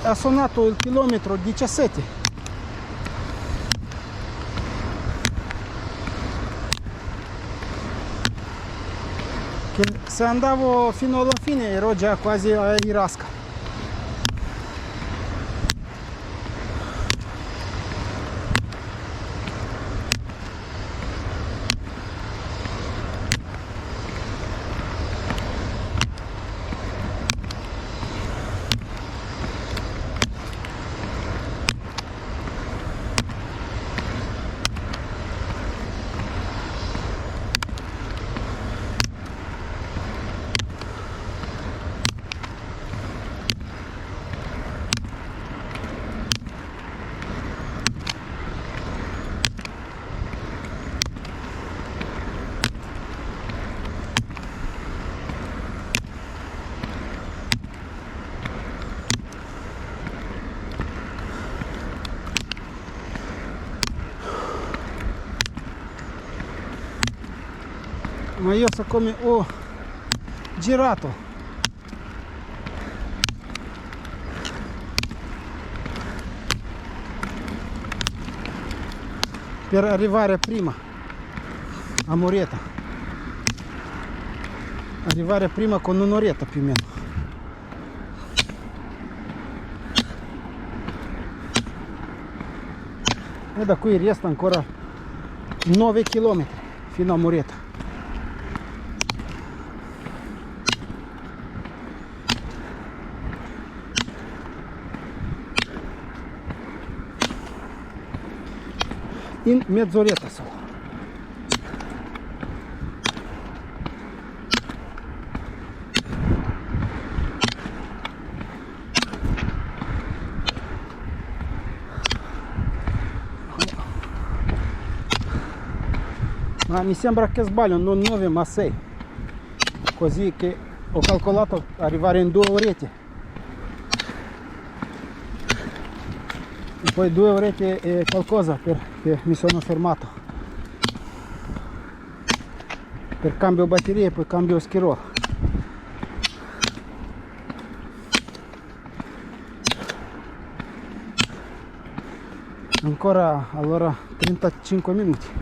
[SPEAKER 1] Ha suonato il chilometro 17. se andavo fino alla fine ero già quasi a Irasca. Ma io siccome ho girato per arrivare prima a Morieta, arrivare prima con un'oretta più o meno. E da qui resta ancora 9 km fino a Morieta. In mezz'oretta solo. Ma mi sembra che sbaglio, non 9 ma 6, così che ho calcolato arrivare in 2 orette. E poi 2 orette e qualcosa perché mi sono fermato per cambio batterie e poi cambio schirò. Ancora allora 35 minuti.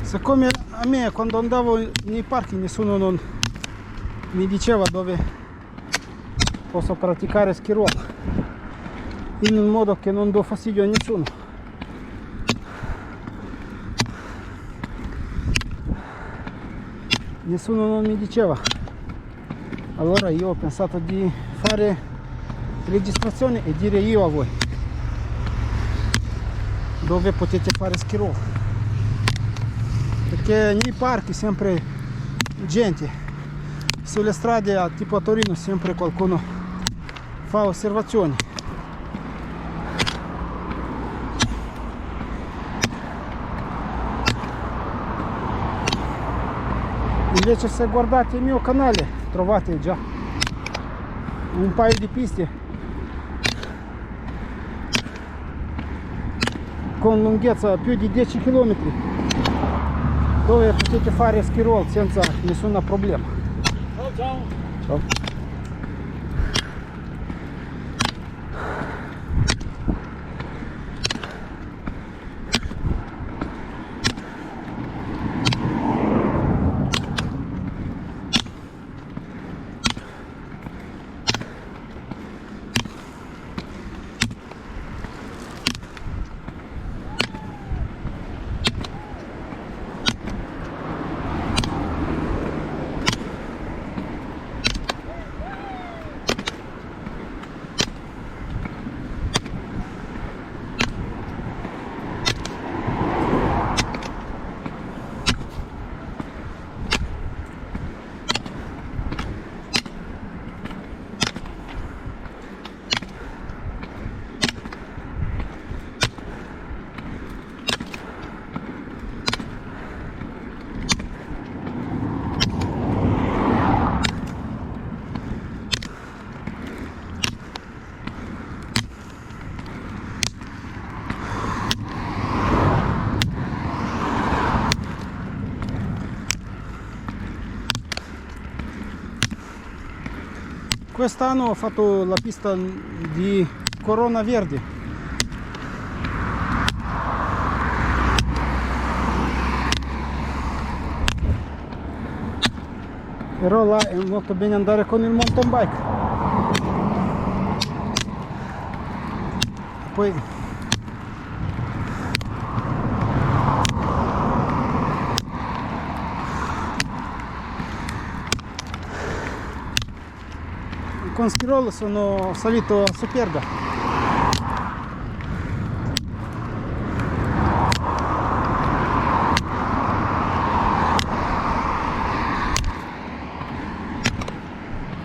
[SPEAKER 1] Siccome a me quando andavo nei parchi nessuno non mi diceva dove posso praticare ski roll in un modo che non do fastidio a nessuno. Nessuno non mi diceva Allora io ho pensato di fare registrazione e dire io a voi dove potete fare ski roll, perché nei parchi sempre gente, sulle strade tipo a Torino sempre qualcuno fa osservazioni. Invece se guardate il mio canale trovate già un paio di piste con lunghezza più di 10 km dove potete fare ski roll senza nessun problema.
[SPEAKER 2] Ciao ciao.
[SPEAKER 1] Ciao. Quest'anno ho fatto la pista di Corona Verde. Però là è molto bene andare con il mountain bike. Poi con ski roll sono salito a Superga.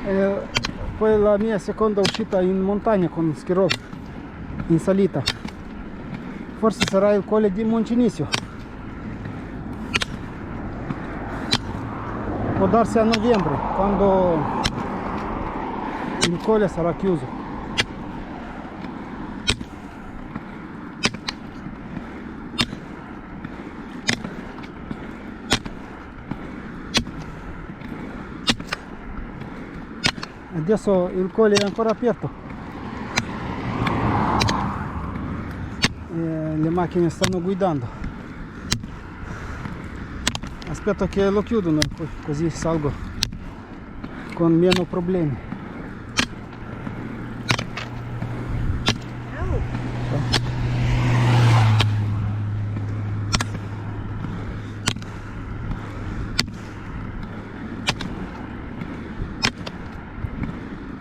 [SPEAKER 1] E poi la mia seconda uscita in montagna con ski roll in salita. Forse sarà il Colle di Moncenisio. Può darsi a novembre, quando il colle sarà chiuso. Adesso il colle è ancora aperto e le macchine stanno guidando. Aspetto che lo chiudono, così salgo con meno problemi.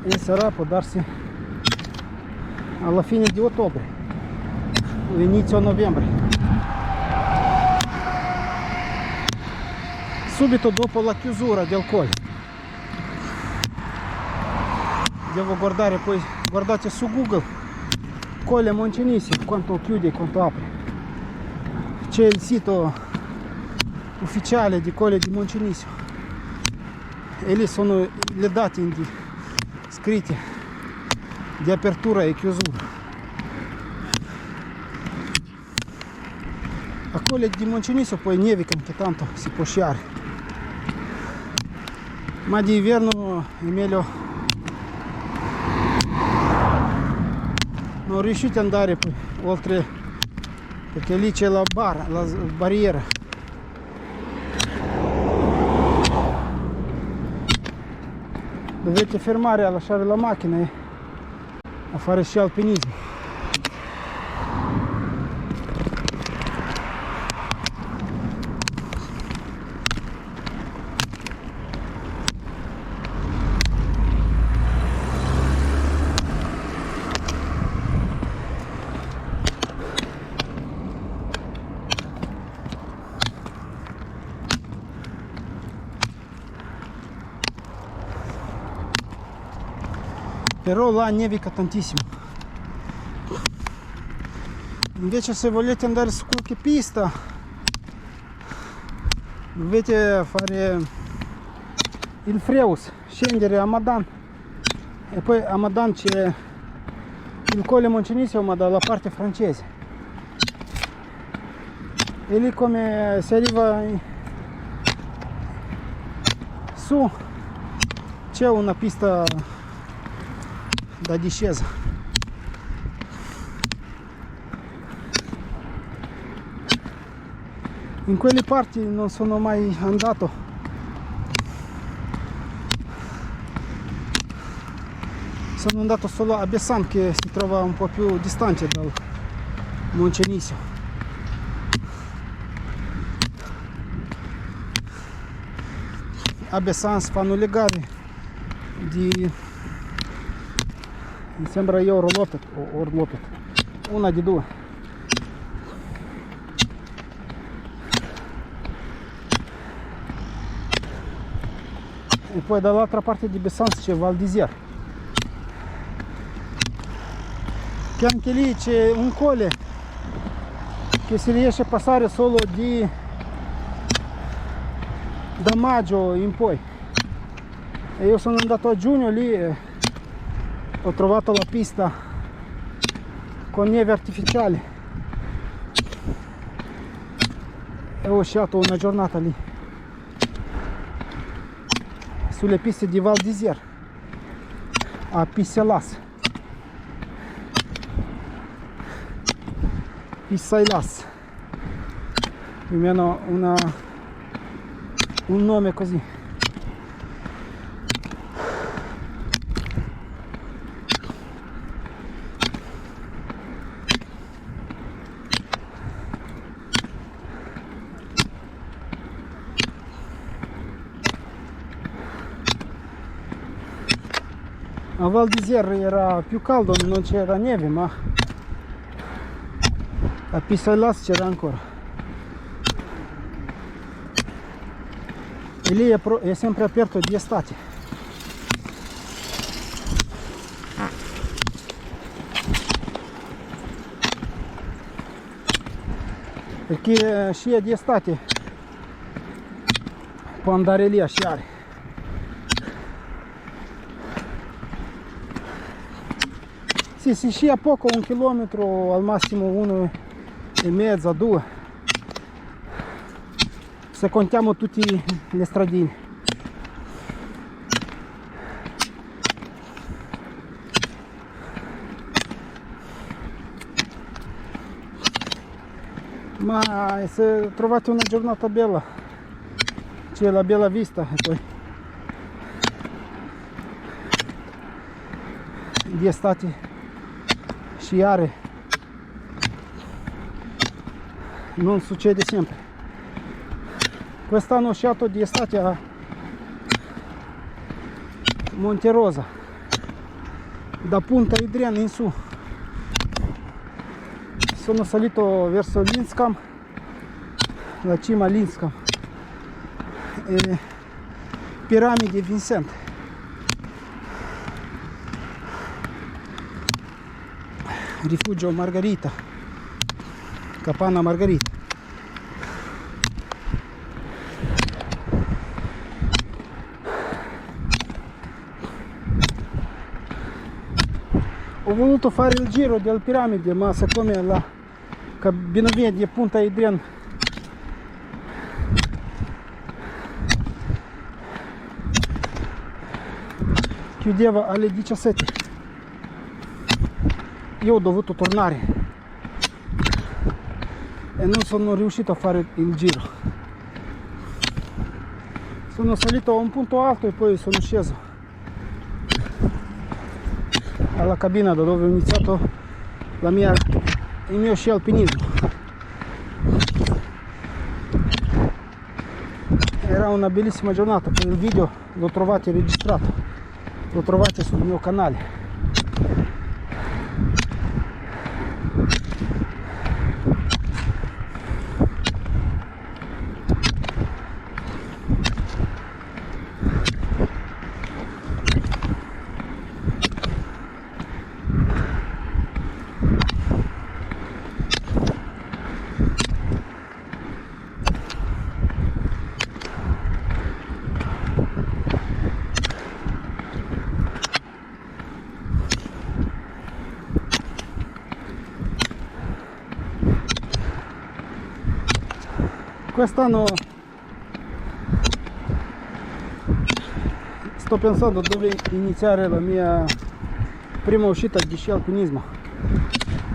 [SPEAKER 1] E sarà, può darsi, alla fine di ottobre o inizio novembre, subito dopo la chiusura del colle. Devo guardare, poi guardate su Google Colle Moncenisio quanto chiude e quanto apre. C'è il sito ufficiale di Colle di Moncenisio e lì sono le date scritte di apertura e chiusura. A Colle di Moncenisio poi nevica, che tanto si può sciare, ma di inverno è meglio non riuscite ad andare poi oltre, perché lì c'è la barriera. Dovete fermare a lasciare la macchina e a fare sci alpinismo. però là nevica tantissimo. Invece se volete andare su qualche pista dovete fare il Freus, scendere a Madan e poi a Madan c'è il Colle Moncenisio ma dalla parte francese, e lì come si arriva su c'è una pista da discesa. In quelle parti non sono mai andato, sono andato solo a Bessan che si trova un po' più distante dal Moncenisio. A Bessan si fanno le gare di, mi sembra Eurolopet o Orlopet, una di due. E poi dall'altra parte di Bessan c'è Val d'Isère, che anche lì c'è un colle che si riesce a passare solo da maggio in poi, e io sono andato a giugno lì e ho trovato la pista con neve artificiale e ho sciato una giornata lì sulle piste di Val d'Isère a Pisselas, Pissailas, più o meno un nome così. A Val d'Isère era più caldo, non c'era neve, ma a Pissailas c'era ancora. E lì è sempre aperto di estate. Per chi scia di estate può andare lì a sciare. Sì, si scia poco, 1 chilometro, al massimo 1,5, 2, se contiamo tutte le stradine. Ma se trovate una giornata bella c'è la bella vista e poi di estate sciare non succede sempre. Quest'anno ho sciato di estate a Monte Rosa, da Punta Idrian in su. Sono salito verso Linskam, la cima Linskam e Piramidi Vincent. Rifugio Margherita, Capanna Margherita. Ho voluto fare il giro del Piramide, ma siccome la cabinovia di Punta Idrian chiudeva alle 17, io ho dovuto tornare e non sono riuscito a fare il giro. Sono salito a un punto alto e poi sono sceso alla cabina da dove ho iniziato il mio sci alpinismo. Era una bellissima giornata, per il video lo trovate registrato, lo trovate sul mio canale. Quest'anno sto pensando dove iniziare la mia prima uscita di sci alpinismo.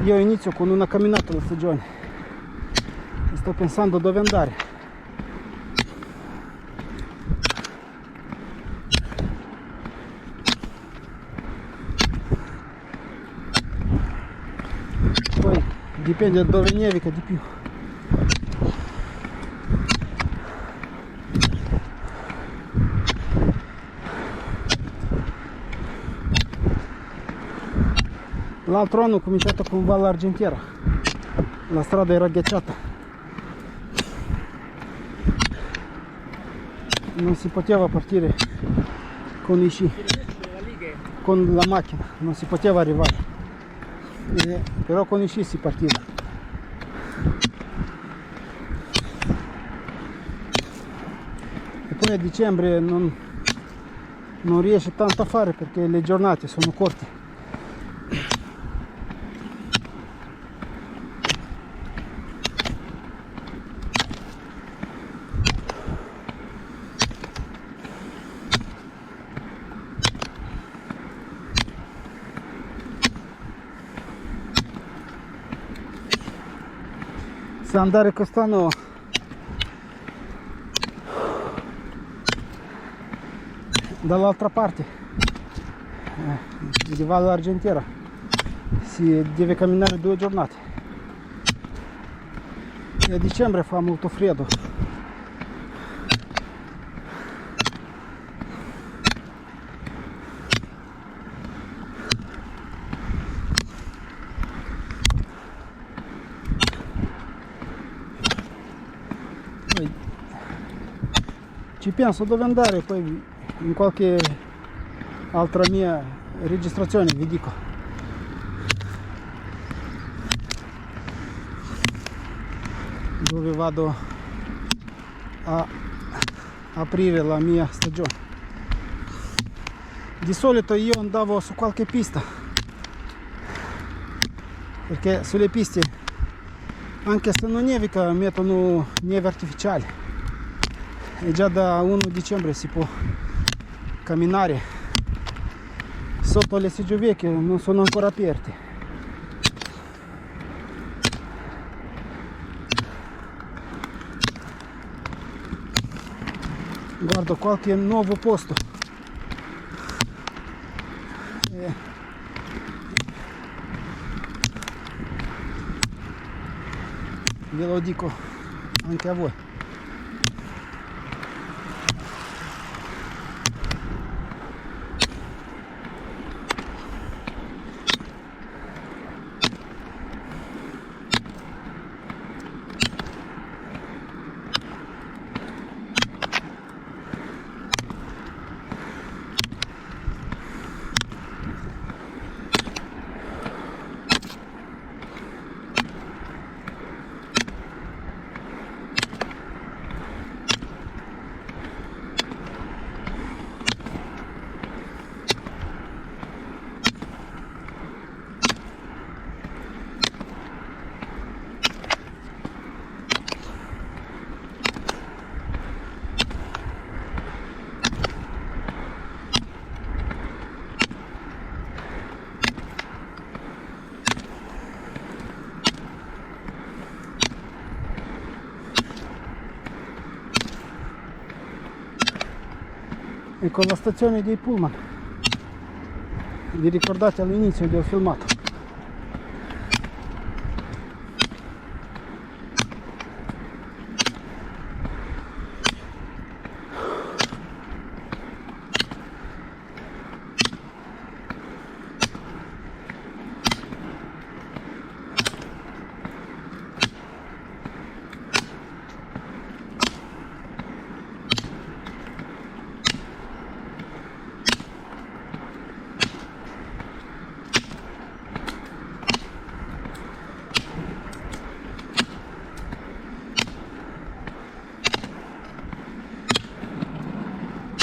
[SPEAKER 1] Io inizio con una camminata alla stagione e sto pensando dove andare. Poi dipende da dove nevica di più. L'altro anno ho cominciato con Valle Argentiera, la strada era ghiacciata, non si poteva partire con i sci, con la macchina, non si poteva arrivare, però con i sci si partiva. E poi a dicembre non riesce tanto a fare perché le giornate sono corte. Se andare quest'anno dall'altra parte di Valle Argentiera si deve camminare 2 giornate e a dicembre fa molto freddo. Ci penso dove andare, poi in qualche altra mia registrazione vi dico. Dove vado a aprire la mia stagione. Di solito io andavo su qualche pista, perché sulle piste, anche se non nevica, mettono neve artificiale. E già da 1 dicembre si può camminare sotto le seggiovie che non sono ancora aperte. Guardo qualche nuovo posto ve lo dico anche a voi. E con la stazione dei Pullman, vi ricordate all'inizio che ho filmato?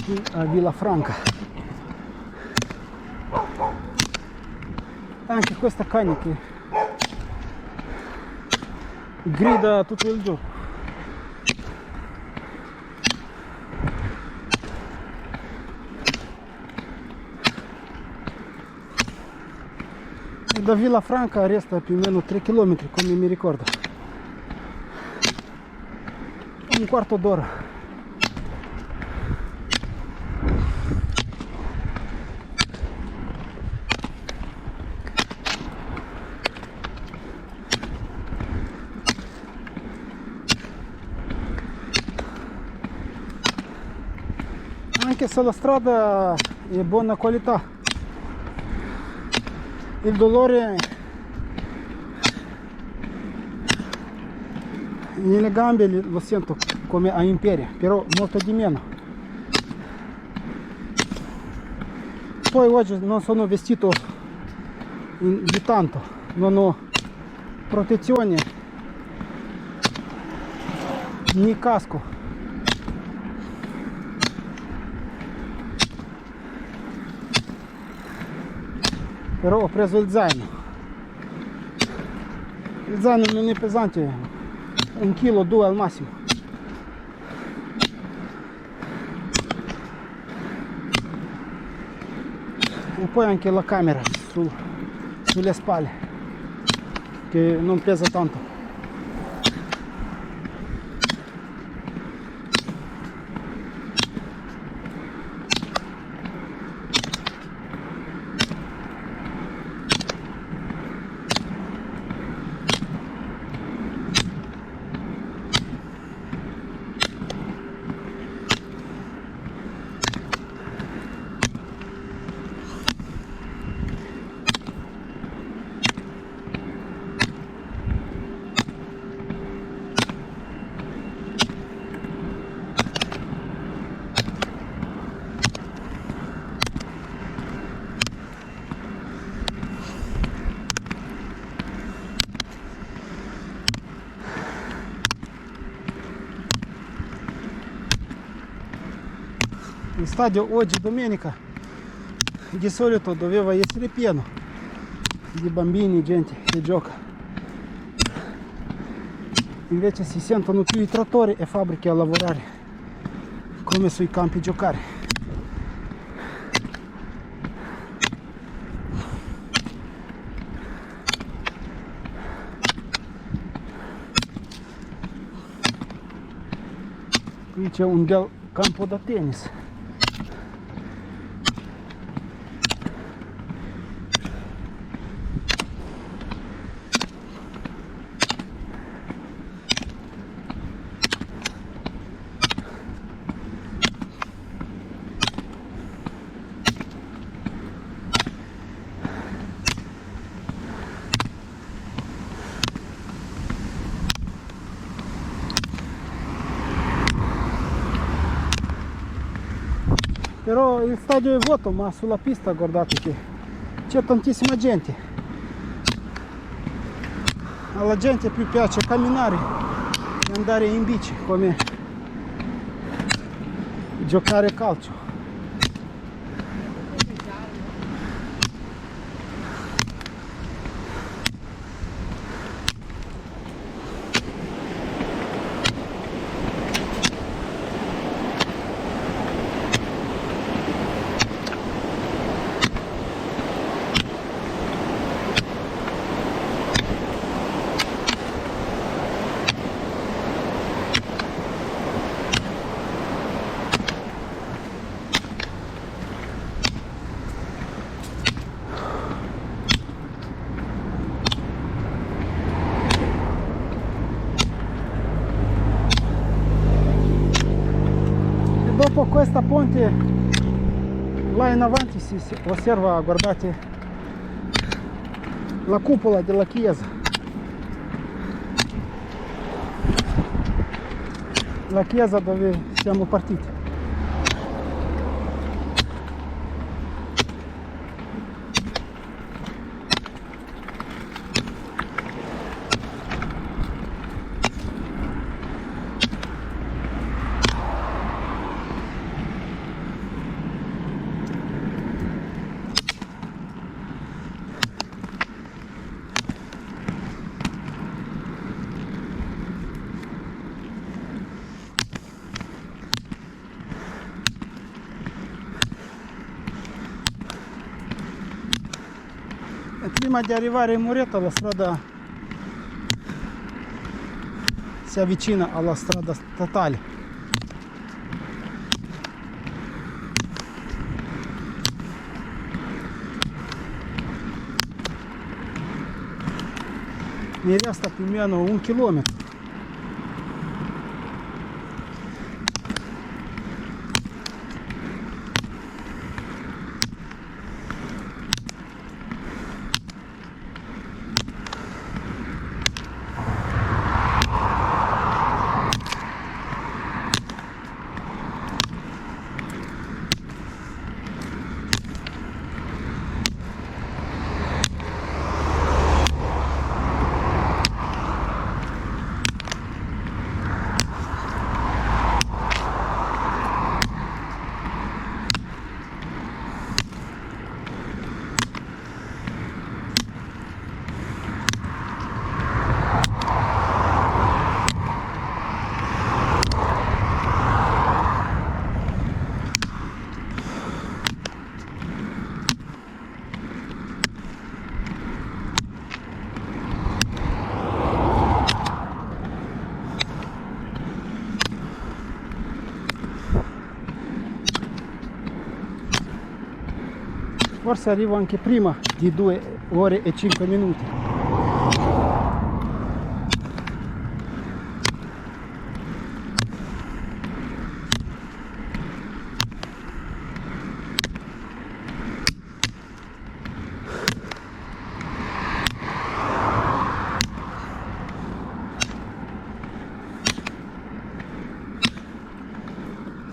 [SPEAKER 1] Qui a Villafranca. Anche questa cane che grida tutto il giorno. da Villafranca resta più o meno 3 km, come mi ricordo. Un quarto d'ora. Anche se la strada è buona qualità, il dolore nelle gambe lo sento come a Imperia, però molto di meno. Poi oggi non sono vestito di tanto, non ho protezione né casco. Però ho preso il zaino. Il zaino non è pesante, 1 chilo, 2 al massimo. E poi anche la camera sulle spalle, che non pesa tanto. Il stadio oggi domenica di solito doveva essere pieno di bambini, gente che gioca, invece si sentono più i trattori e fabbriche a lavorare come sui campi giocare. Qui c'è un bel campo da tennis. Però il stadio è vuoto, ma sulla pista guardate che c'è tantissima gente. Alla gente più piace camminare e andare in bici, come giocare a calcio. Dopo questa ponte là in avanti si osserva, guardate, la cupola della chiesa, la chiesa dove siamo partiti. Prima di arrivare in Moretta la strada si avvicina alla strada statale. Mi resta più o meno 1 chilometro. Forse arrivo anche prima di 2 ore e 5 minuti.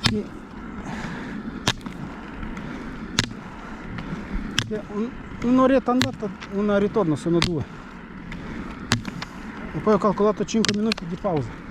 [SPEAKER 1] Sì. Un'oretta andata, una ritorno, sono 2. E poi ho calcolato 5 minuti di pausa.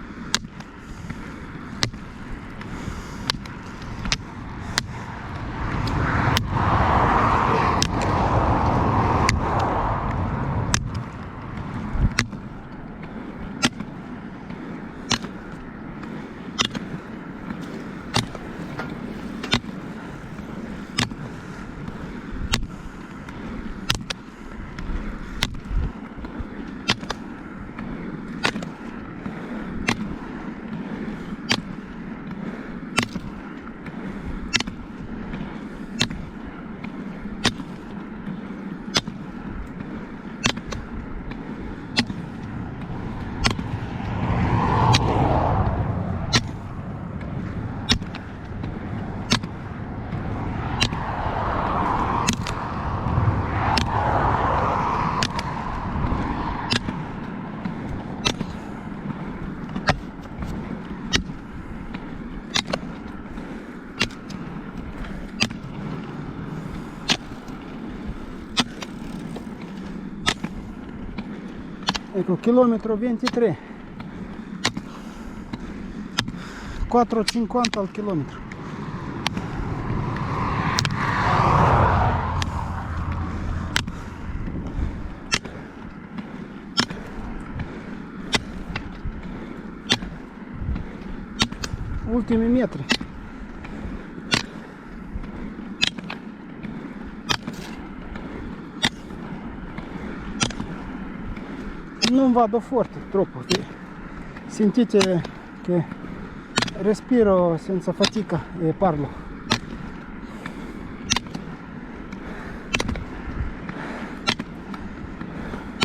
[SPEAKER 1] Ecco, chilometro 23, 4,50 al chilometro. Ultimi metri. Non vado forte troppo, sentite che respiro senza fatica e parlo.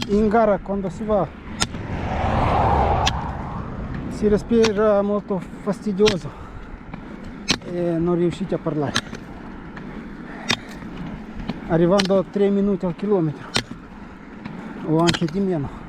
[SPEAKER 1] In gara quando si va si respira molto fastidioso e non riuscite a parlare, arrivando a 3 minuti al chilometro o anche di meno.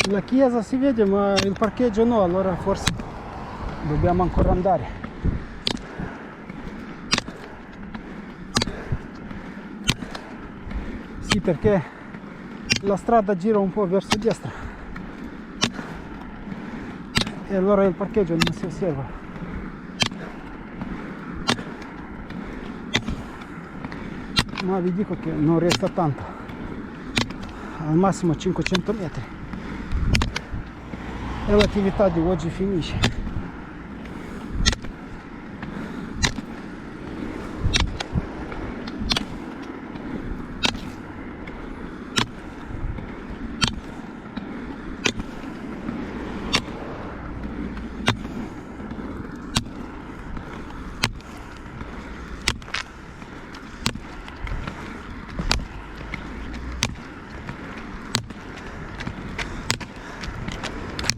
[SPEAKER 1] La chiesa si vede, ma il parcheggio no, allora forse dobbiamo ancora andare. Sì, perché la strada gira un po' verso destra e allora il parcheggio non si osserva. Ma vi dico che non resta tanto, al massimo 500 metri e l'attività di oggi finisce.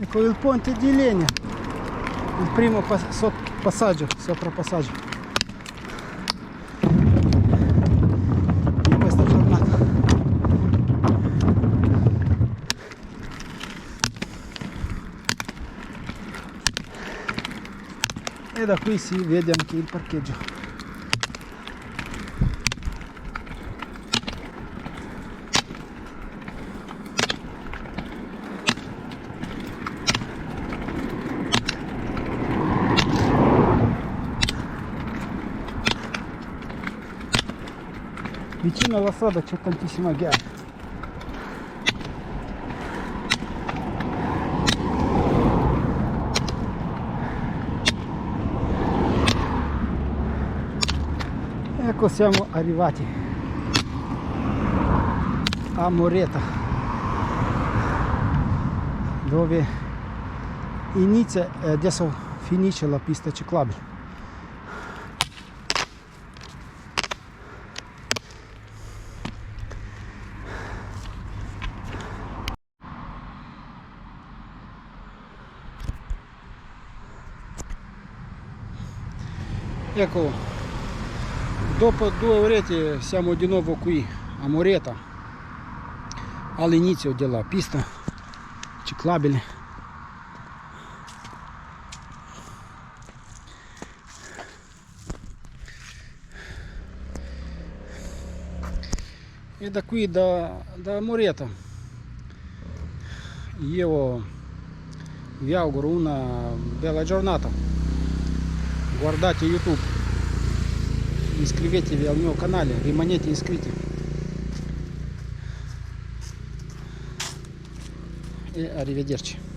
[SPEAKER 1] Ecco il ponte di legna, il primo passaggio, sovrapassaggio di questa giornata. E da qui si vede anche il parcheggio. Vicino alla strada c'è tantissima ghiaia. Ecco, siamo arrivati a Moreta, dove inizia e adesso finisce la pista ciclabile. Ecco, dopo 2 orette siamo di nuovo qui a Moreta, all'inizio della pista ciclabile. E da qui, da Moreta, io vi auguro una bella giornata. Guardate YouTube, iscrivetevi al mio canale, rimanete iscritti e arrivederci.